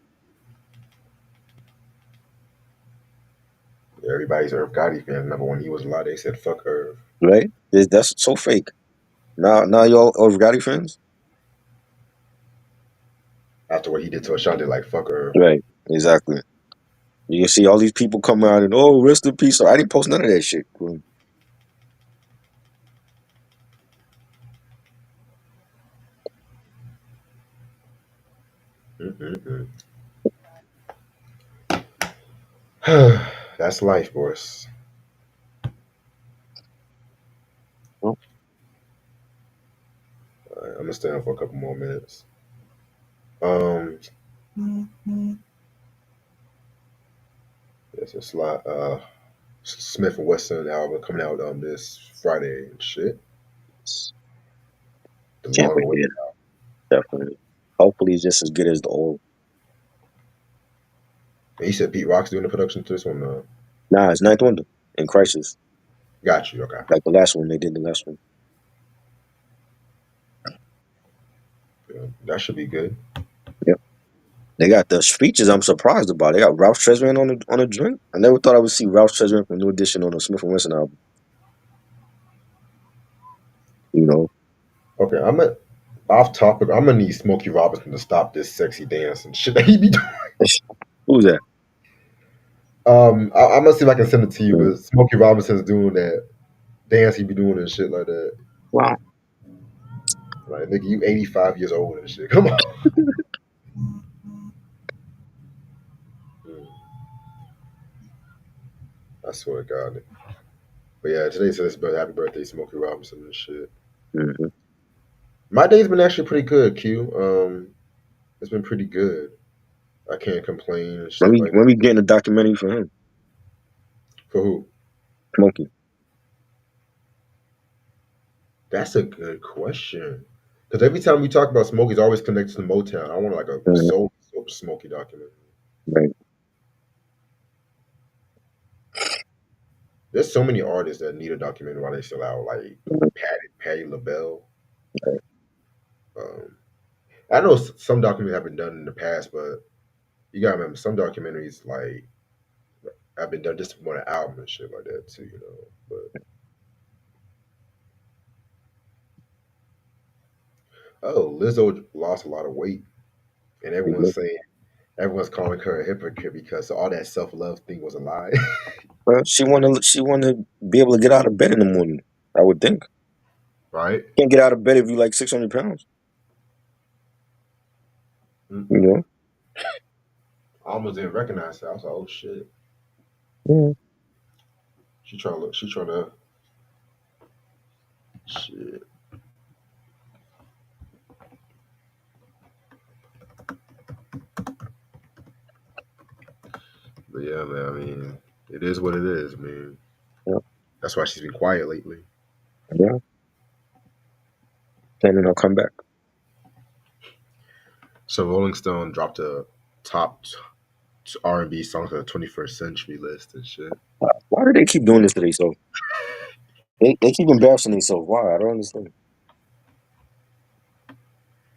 B: Everybody's Irv Gotti fan. Remember when he was alive, they said fuck Irv.
A: Right? That's so fake. Now y'all Gotti fans?
B: After what he did to Ashanti, like fuck Irv.
A: Right. Exactly. You can see all these people come out and rest in peace. So I didn't post none of that shit.
B: Mm-mm-mm. That's life, boys.
A: Well,
B: All right, I'm gonna stay on for a couple more minutes. Um, there's a slot. Smith and Wesson album coming out this Friday and shit. The
A: can't
B: long
A: wait to
B: awaited.
A: hear it. Definitely. Hopefully it's just as good as the old.
B: And you said Pete Rock's doing the production to this one.
A: Nah, it's Ninth Wonder in Crisis.
B: Got you. Okay.
A: Like the last one, they did the last one.
B: Yeah, that should be good.
A: Yep. They got the features I'm surprised about. They got Ralph Tresvant on a drink. I never thought I would see Ralph Tresvant from New Edition on a Smith and Wesson album. You know?
B: Okay, I'm at off topic. I'm gonna need Smokey Robinson to stop this sexy dance and shit that he be doing.
A: Who's that?
B: I'm gonna see if I can send it to you.
A: Mm.
B: But Smokey Robinson's doing that dance he be doing and shit like that.
A: Wow.
B: Like, nigga, you 85 years old and shit. Come on. Mm, I swear to God. But yeah, today says happy birthday, Smokey Robinson and shit.
A: Mm-hmm.
B: My day's been actually pretty good, Q. It's been pretty good. I can't complain and shit like
A: When
B: that.
A: we getting a documentary for him,
B: For who?
A: Smokey.
B: That's a good question. Because every time we talk about Smokey, it's always connected to Motown. I want like a
A: Mm-hmm.
B: soul Smokey documentary.
A: Right.
B: There's so many artists that need a documentary while they still out, like
A: Mm-hmm.
B: Patti LaBelle.
A: Right.
B: Um, I know some documentaries have been done in the past, but you gotta remember some documentaries like have been done just to promote an album and shit like that too, you know. But Lizzo lost a lot of weight, and everyone's calling her a hypocrite because all that self love thing was a lie.
A: Well, she wanna be able to get out of bed in the morning. I would think.
B: Right?
A: Can't get out of bed if you like 600 pounds. You
B: Mm-mm.
A: know.
B: I almost didn't recognize her. I was like, oh shit.
A: Mm-hmm.
B: She trying to look. She trying to shit. But yeah, man. I mean, it is what it is, man.
A: Yeah.
B: That's why she's been quiet lately.
A: Yeah. Planning on come back.
B: So Rolling Stone dropped a top R&B songs of the 21st century list and shit.
A: Why do they keep doing this to themselves? They keep embarrassing themselves. Why? I don't understand.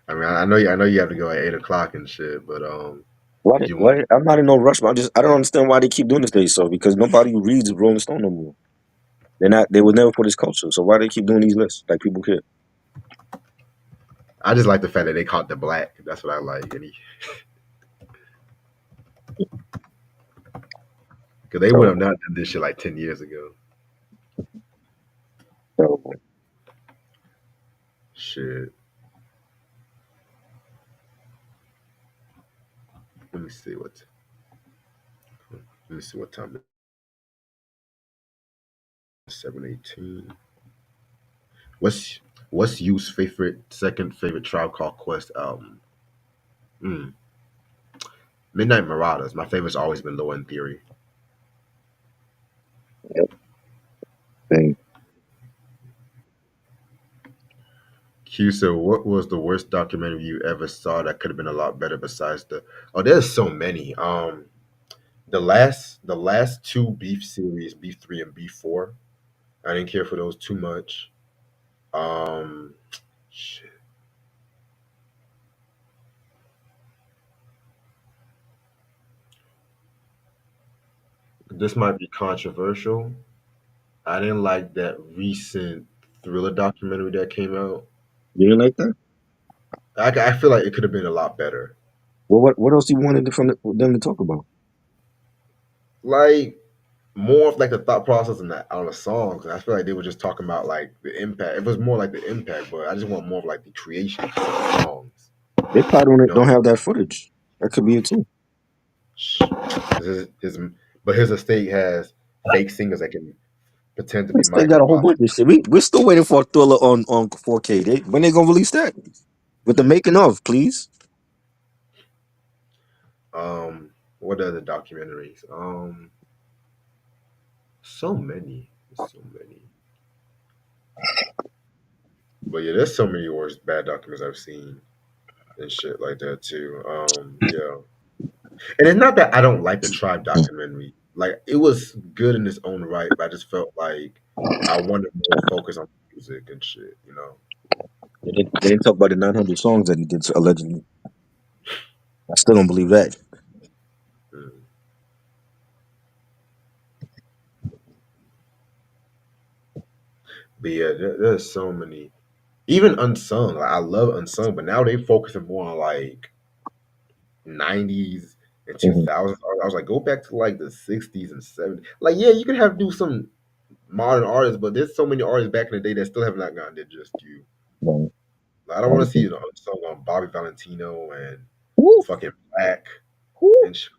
B: I mean, I know you have to go at 8 o'clock and shit, but
A: Why?
B: did you want?
A: Why? I'm not in no rush, but I don't understand why they keep doing this to themselves because nobody reads Rolling Stone no more. They're not. They were never for this culture. So why they keep doing these lists? Like people care.
B: I just like the fact that they caught the black. That's what I like. Because they would have
A: Terrible.
B: not done this shit like 10 years ago.
A: Terrible.
B: Shit. Let me see what. Let me see what time it is. 7:18. What's What's you's second favorite Tribe Called Quest album? Mm. Midnight Marauders. My favorite's always been Low End Theory.
A: Yep. Thing.
B: Q, so what was the worst documentary you ever saw that could have been a lot better besides the? Oh, there's so many. The last two Beef series, Beef 3 and Beef 4, I didn't care for those too much. Um, shit. This might be controversial. I didn't like that recent thriller documentary that came out.
A: You didn't like that?
B: I feel like it could have been a lot better.
A: Well, what else you wanted them to talk about?
B: Like more of like the thought process and that on the songs. And I feel like they were just talking about like the impact. It was more like the impact, but I just want more of like the creation of the songs.
A: They probably
B: You
A: don't
B: know,
A: have that footage. That could be it too.
B: but his estate has fake singers that can pretend to be
A: They
B: Michael
A: got a whole
B: Bach.
A: bunch of shit. We're still waiting for a thriller on 4K. When they gonna release that? With the making of, please.
B: What other documentaries? So many, so many. But yeah, there's so many worse bad documents I've seen and shit like that too. Yeah, and it's not that I don't like the Tribe documentary. Like it was good in its own right, but I just felt like I wanted more focus on music and shit. You know.
A: They didn't talk about the 900 songs that he did allegedly. I still don't believe that.
B: Mm. But yeah, there's so many. Even unsung, like I love unsung, but now they focusing more on like '90s and
A: Mhm.
B: 2000s. I was like, go back to like the '60s and '70s. Like, yeah, you can have do some modern artists, but there's so many artists back in the day that still have not gotten their just due.
A: Right.
B: Like, I don't want to see an unsung on Bobby Valentino and
A: Who?
B: fucking Black
A: Who?
B: and sh-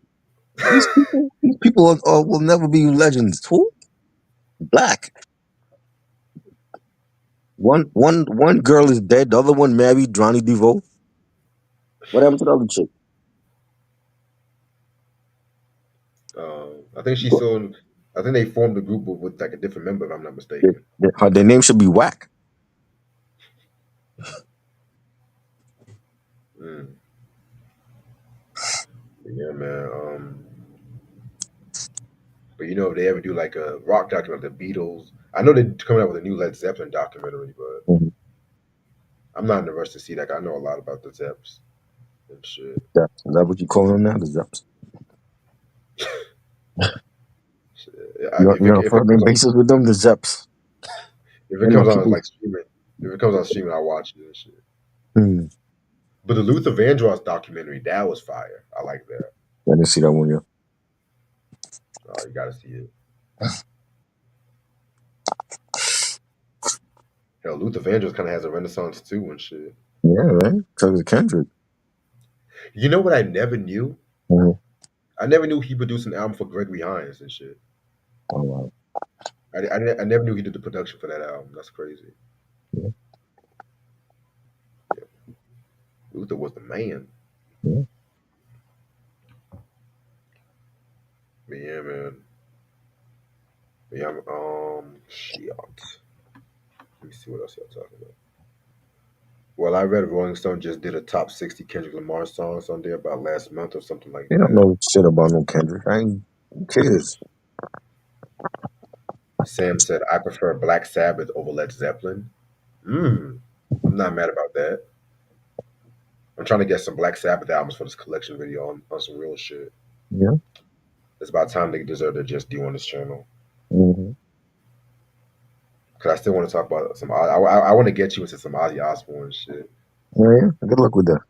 A: These people will never be legends. Who? Black. One girl is dead. The other one married Johnny DeVoe. What happened to the other chick?
B: I think she's still. I think they formed a group with like a different member, if I'm not
A: Their,
B: mistaken.
A: their name should be Whack.
B: Mm. Yeah, man. But you know, if they ever do like a rock documentary, the Beatles. I know they're coming out with a new Led Zeppelin documentary, but
A: Mhm.
B: I'm not in the rush to see that. I know a lot about the Zeps and shit.
A: Zeps. Is that what you call them now? The Zeps.
B: Shit.
A: You're on a first name basis with them. The Zeps.
B: If it
A: You know,
B: comes on
A: people.
B: like streaming, if it comes on streaming, I'll watch it and shit.
A: Hmm.
B: But the Luther Vandross documentary, that was fire. I like that.
A: I didn't see that one yet.
B: Oh, you gotta see it. Hell, Luther Vandross kind of has a renaissance too and shit.
A: Yeah, right. Because of Kendrick.
B: You know what I never knew?
A: Mhm.
B: I never knew he produced an album for Gregory Hines and shit.
A: Oh wow.
B: I never knew he did the production for that album. That's crazy.
A: Yeah,
B: Yeah. Luther was the man.
A: yeah.
B: But yeah, man. But yeah, shit. Let me see what else y'all talking about. Well, I read Rolling Stone just did a top 60 Kendrick Lamar songs on there about last month or something like
A: They don't
B: that.
A: know shit about no Kendrick. I ain't. Who cares?
B: Sam said, I prefer Black Sabbath over Led Zeppelin. Mm, I'm not mad about that. I'm trying to get some Black Sabbath albums for this collection video on some real shit.
A: Yeah.
B: It's about time they deserve their just due on this channel.
A: Hmm.
B: Because I still want to talk about some. I want to get you into some Ozzy Osbourne shit.
A: Yeah, yeah. Good luck with that.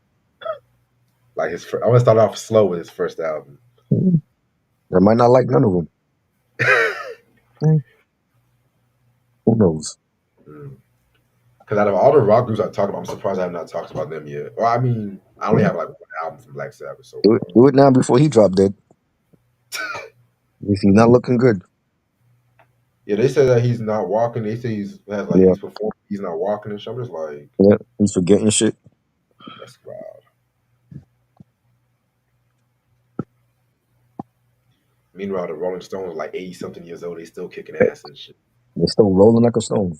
B: Like I want to start off slow with his first album.
A: Mhm. I might not like none of them. Mm, who knows?
B: Because out of all the rock groups I talked about, I'm surprised I have not talked about them yet. Well, I mean, I only
A: Yeah.
B: have like one album from Black Sabbath so
A: Do it.
B: far.
A: Do it now before he drop dead. If he's not looking good.
B: Yeah, they said that he's not walking. They say
A: Yeah.
B: he's performing, he's not walking and shit. I'm just like,
A: Yeah. He's forgetting shit.
B: that's wild. Meanwhile, the Rolling Stones, like 80 something years old, they still kicking ass and shit.
A: They're still rolling like a stone.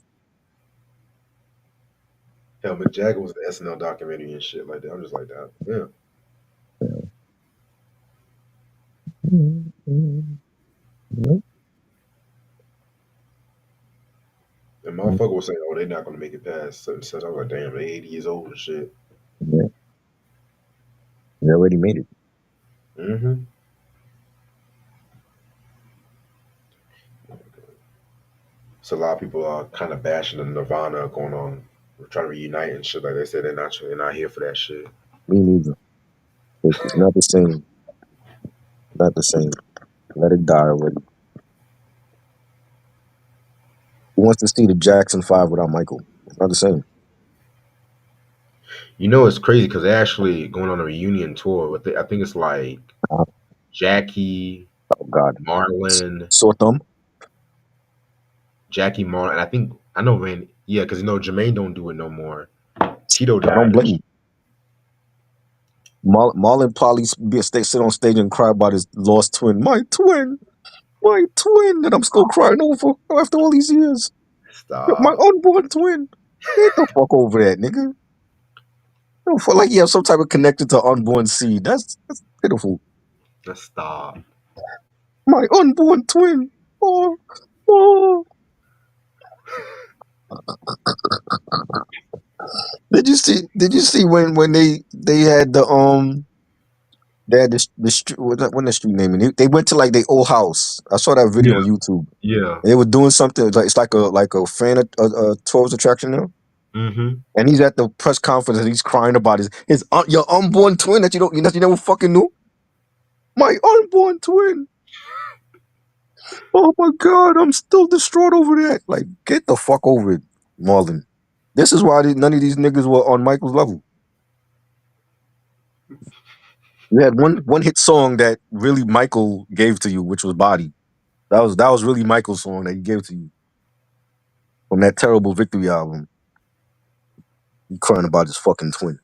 B: Hell, Mick Jagger was the SNL documentary and shit like that. I'm just like that. Yeah.
A: Mhm. Mhm.
B: And motherfucker was saying, "Oh, they're not gonna make it past such and such." I was like, "Damn, they 80 years old and shit."
A: Yeah, they already made it.
B: Mm-hmm. So a lot of people are kind of bashing the Nirvana going on, trying to reunite and shit. Like they said, they're not here for that shit.
A: Me neither. It's not the same. Not the same. Let it die already. Who wants to see the Jackson 5 without Michael? It's not the same.
B: You know, it's crazy because they're actually going on a reunion tour. With I think it's like
A: Uh,
B: Jackie,
A: oh God.
B: Marlon,
A: Sore thumb.
B: Jackie Marlon, and I think I know man. Yeah, because Jermaine don't do it no more. Tito
A: I don't
B: died and
A: blame
B: shit.
A: him. Marlon probably sit on stage and cry about his lost twin. My twin that I'm still crying over after all these years. My
B: Stop.
A: unborn twin. Get the fuck over that, nigga. Don't feel like you have some type of connection to unborn seed. That's pitiful.
B: Just stop.
A: My unborn twin. Oh, oh. Did you see when they had the street what the street name? They went to like their old house. I saw that video
B: Yeah,
A: on YouTube.
B: yeah.
A: They were doing something it's like a fan a tourist attraction now.
B: Mm-hmm.
A: And he's at the press conference and he's crying about his your unborn twin that you never fucking knew. My unborn twin. Oh my god, I'm still distraught over that. Like, get the fuck over it, Marlon. This is why none of these niggas were on Michael's level. You had one hit song that really Michael gave to you, which was "Body." That was really Michael's song that he gave to you from that terrible Victory album. He crying about his fucking twin.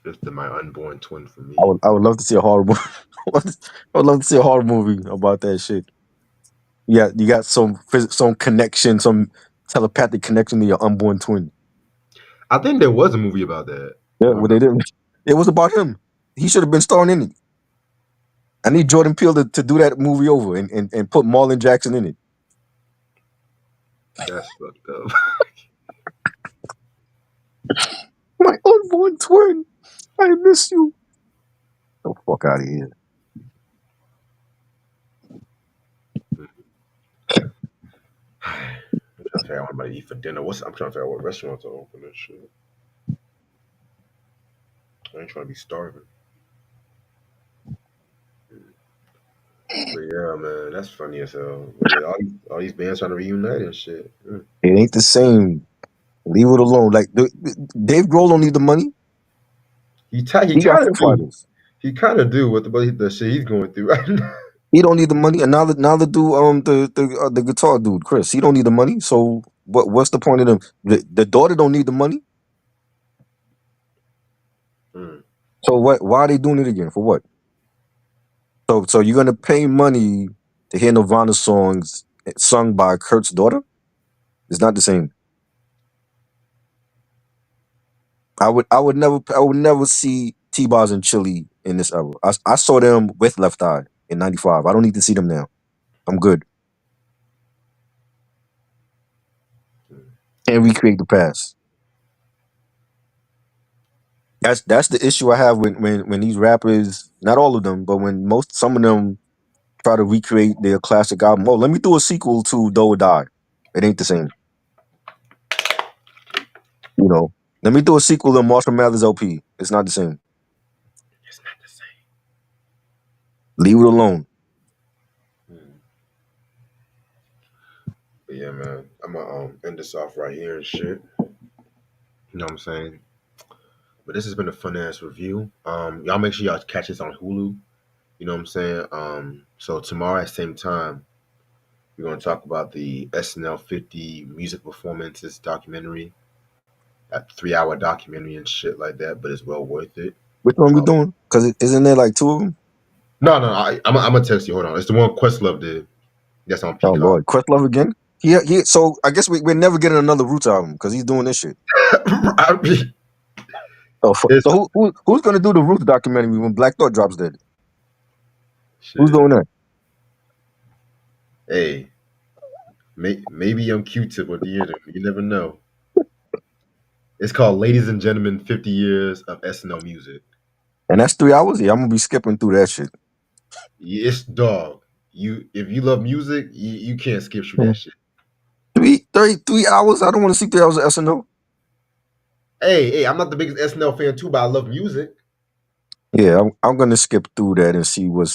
B: Just my unborn twin for
A: I
B: me.
A: would love to see a horror movie. I would love to see a horror movie about that shit. Yeah, you got some connection, some telepathic connection to your unborn twin.
B: I think there was a movie about that.
A: Yeah,
B: If I
A: well, they
B: remember.
A: didn't. It was about him. He should have been starring in it. I need Jordan Peele to do that movie over and put Marlon Jackson in it.
B: That's fucked up.
A: My unborn twin. I miss you. Get the fuck out of here.
B: I'm trying to figure out what I'm gonna eat for dinner. I'm trying to figure out what restaurants are open and shit. I ain't trying to be starving. But yeah, man, that's funny as hell. But yeah, all these bands trying to reunite and shit.
A: It ain't the same. Leave it alone. Like Dave Grohl don't need the money.
B: He
A: He got
B: kind
A: Foo
B: of do.
A: Fighters.
B: He kind of do with the shit he's going through right now.
A: He don't need the money. And now the dude the guitar dude Chris. He don't need the money. So what's the point of them? The daughter don't need the money.
B: Mm.
A: So what? Why are they doing it again? For what? So you're gonna pay money to hear Nirvana songs sung by Kurt's daughter? It's not the same. I would never see T-Bars and Chili in this era. I saw them with Left Eye in '95. I don't need to see them now. I'm good. Can't recreate the past. That's the issue I have when these rappers, not all of them, but when some of them try to recreate their classic album. Oh, let me do a sequel to Do or Die. It ain't the same. You know. Let me do a sequel to Marshall Mathers LP. It's not the same.
B: It's not the same.
A: Leave it alone.
B: But yeah, man, I'm gonna end this off right here and shit. You know what I'm saying? But this has been a fun ass review. Y'all make sure y'all catch this on Hulu. You know what I'm saying? So tomorrow at same time, we're gonna talk about the SNL 50 music performances documentary, that 3 hour documentary and shit like that. But it's well worth it.
A: Which one we
B: Um,
A: doing? Because isn't there like two of them?
B: no, I'm gonna text you. Hold on, it's the one Questlove did. That's on
A: Oh
B: Peacock.
A: Lord, Questlove again? So I guess we're never getting another Roots album because he's doing this shit. So,
B: It's
A: who's gonna do the Roots documentary when Black Thought drops dead? Who's
B: shit.
A: doing that?
B: Hey, maybe I'm Q-Tip or the internet. You never know. It's called Ladies and Gentlemen, 50 Years of SNL Music.
A: And that's 3 hours. Yeah, I'm gonna be skipping through that shit.
B: It's dog. If you love music, you can't skip through that
A: Mm.
B: shit.
A: 3 hours. I don't want to see 3 hours of SNL.
B: Hey, I'm not the biggest SNL fan too, but I love music.
A: Yeah, I'm gonna skip through that and see what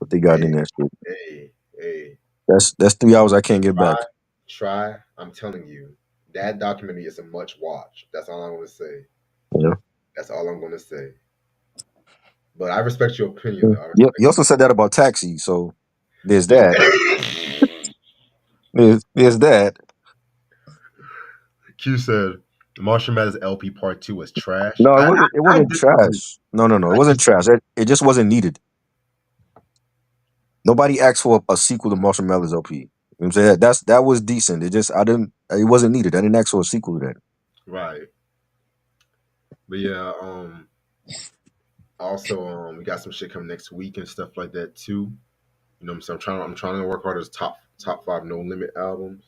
A: they got
B: Hey,
A: in that shit.
B: hey,
A: That's 3 hours I can't get back.
B: try. I'm telling you, that documentary is a much watch. That's all I'm gonna say.
A: Yeah.
B: That's all I'm gonna say. But I respect your opinion, though. I
A: Yep. You
B: respect
A: also said that about Taxi, so there's that.
B: it.
A: There's that.
B: Q said Marshall Mathers LP Part 2 was trash.
A: No, it
B: I,
A: wasn't. It
B: I
A: wasn't
B: disagree.
A: trash. No, it
B: I
A: wasn't
B: just
A: trash. It just wasn't needed. Nobody asked for a sequel to Marshall Mathers LP. You know what I'm saying? That was decent. It wasn't needed. I didn't ask for a sequel to that.
B: right. But yeah, also we got some shit coming next week and stuff like that too. You know what I'm saying? I'm trying to work hard as top five No Limit albums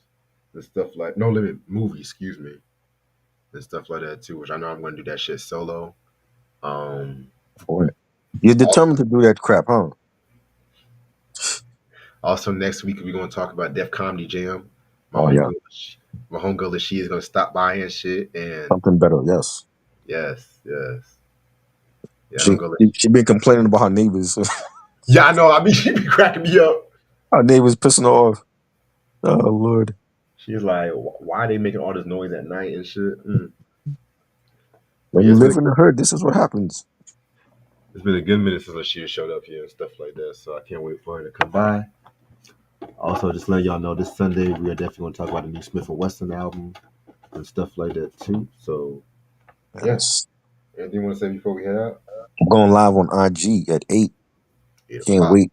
B: and stuff like No Limit movie, excuse me, and stuff like that too, which I know I'm gonna do that shit solo. Um
A: Boy. You're
B: also,
A: determined to do that crap, huh?
B: also next week we're gonna talk about Def Comedy Jam. My
A: Oh yeah,
B: homegirl my homegirl she is gonna stop by and shit and
A: something better. Yes.
B: yes. Yeah,
A: She
B: homegirl.
A: she been complaining about her neighbors.
B: Yeah, I know. I mean, she be cracking me up.
A: Her neighbors pissing her off. Oh Lord.
B: She's like, why are they making all this noise at night and shit? But
A: When
B: yeah,
A: you live in the hood, this is what happens.
B: it's been a good minute since she showed up here and stuff like that. So I can't wait for her to come by. Also, just letting y'all know this Sunday we are definitely going to talk about the new Smith and Wesson album and stuff like that too. So yeah,
A: Yes.
B: anything you want to say before we head out?
A: I'm going live on IG at 8.
B: 8
A: Can't
B: o'clock.
A: wait.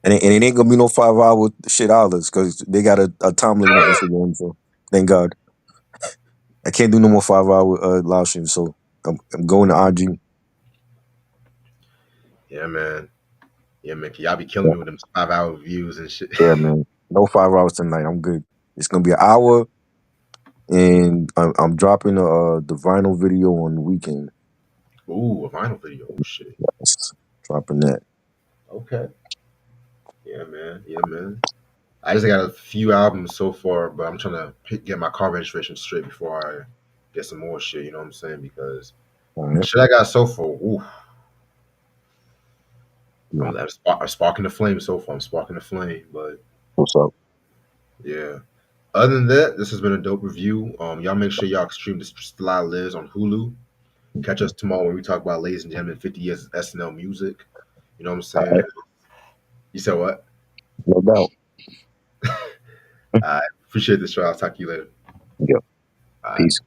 A: And it ain't gonna be no 5 hour shit hours because they got a time limit on Instagram. So thank God. I can't do no more 5 hour live streams. So I'm going to IG.
B: Yeah, man. Yeah, man. Y'all be killing
A: Yeah,
B: me with them 5 hour views and shit.
A: yeah, man. No 5 hours tonight. I'm good. It's gonna be an hour, and I'm dropping the vinyl video on the weekend.
B: Ooh, a vinyl video. Oh shit.
A: Yes, dropping that.
B: Okay. Yeah, man. Yeah, man. I just got a few albums so far, but I'm trying to get my car registration straight before I get some more shit. You know what I'm saying? Because
A: All
B: the
A: right.
B: shit I got so far, ooh,
A: Yeah.
B: I'm sparking the flame so far. I'm sparking the flame, but
A: What's up?
B: yeah. Other than that, this has been a dope review. Y'all make sure y'all stream this Still Lives on Hulu. Catch us tomorrow when we talk about, ladies and gentlemen, 50 years of SNL music. You know what I'm
A: All
B: saying?
A: right.
B: You said what?
A: No doubt.
B: I appreciate this show. I'll talk to you later.
A: Yeah.
B: Bye.
A: Peace.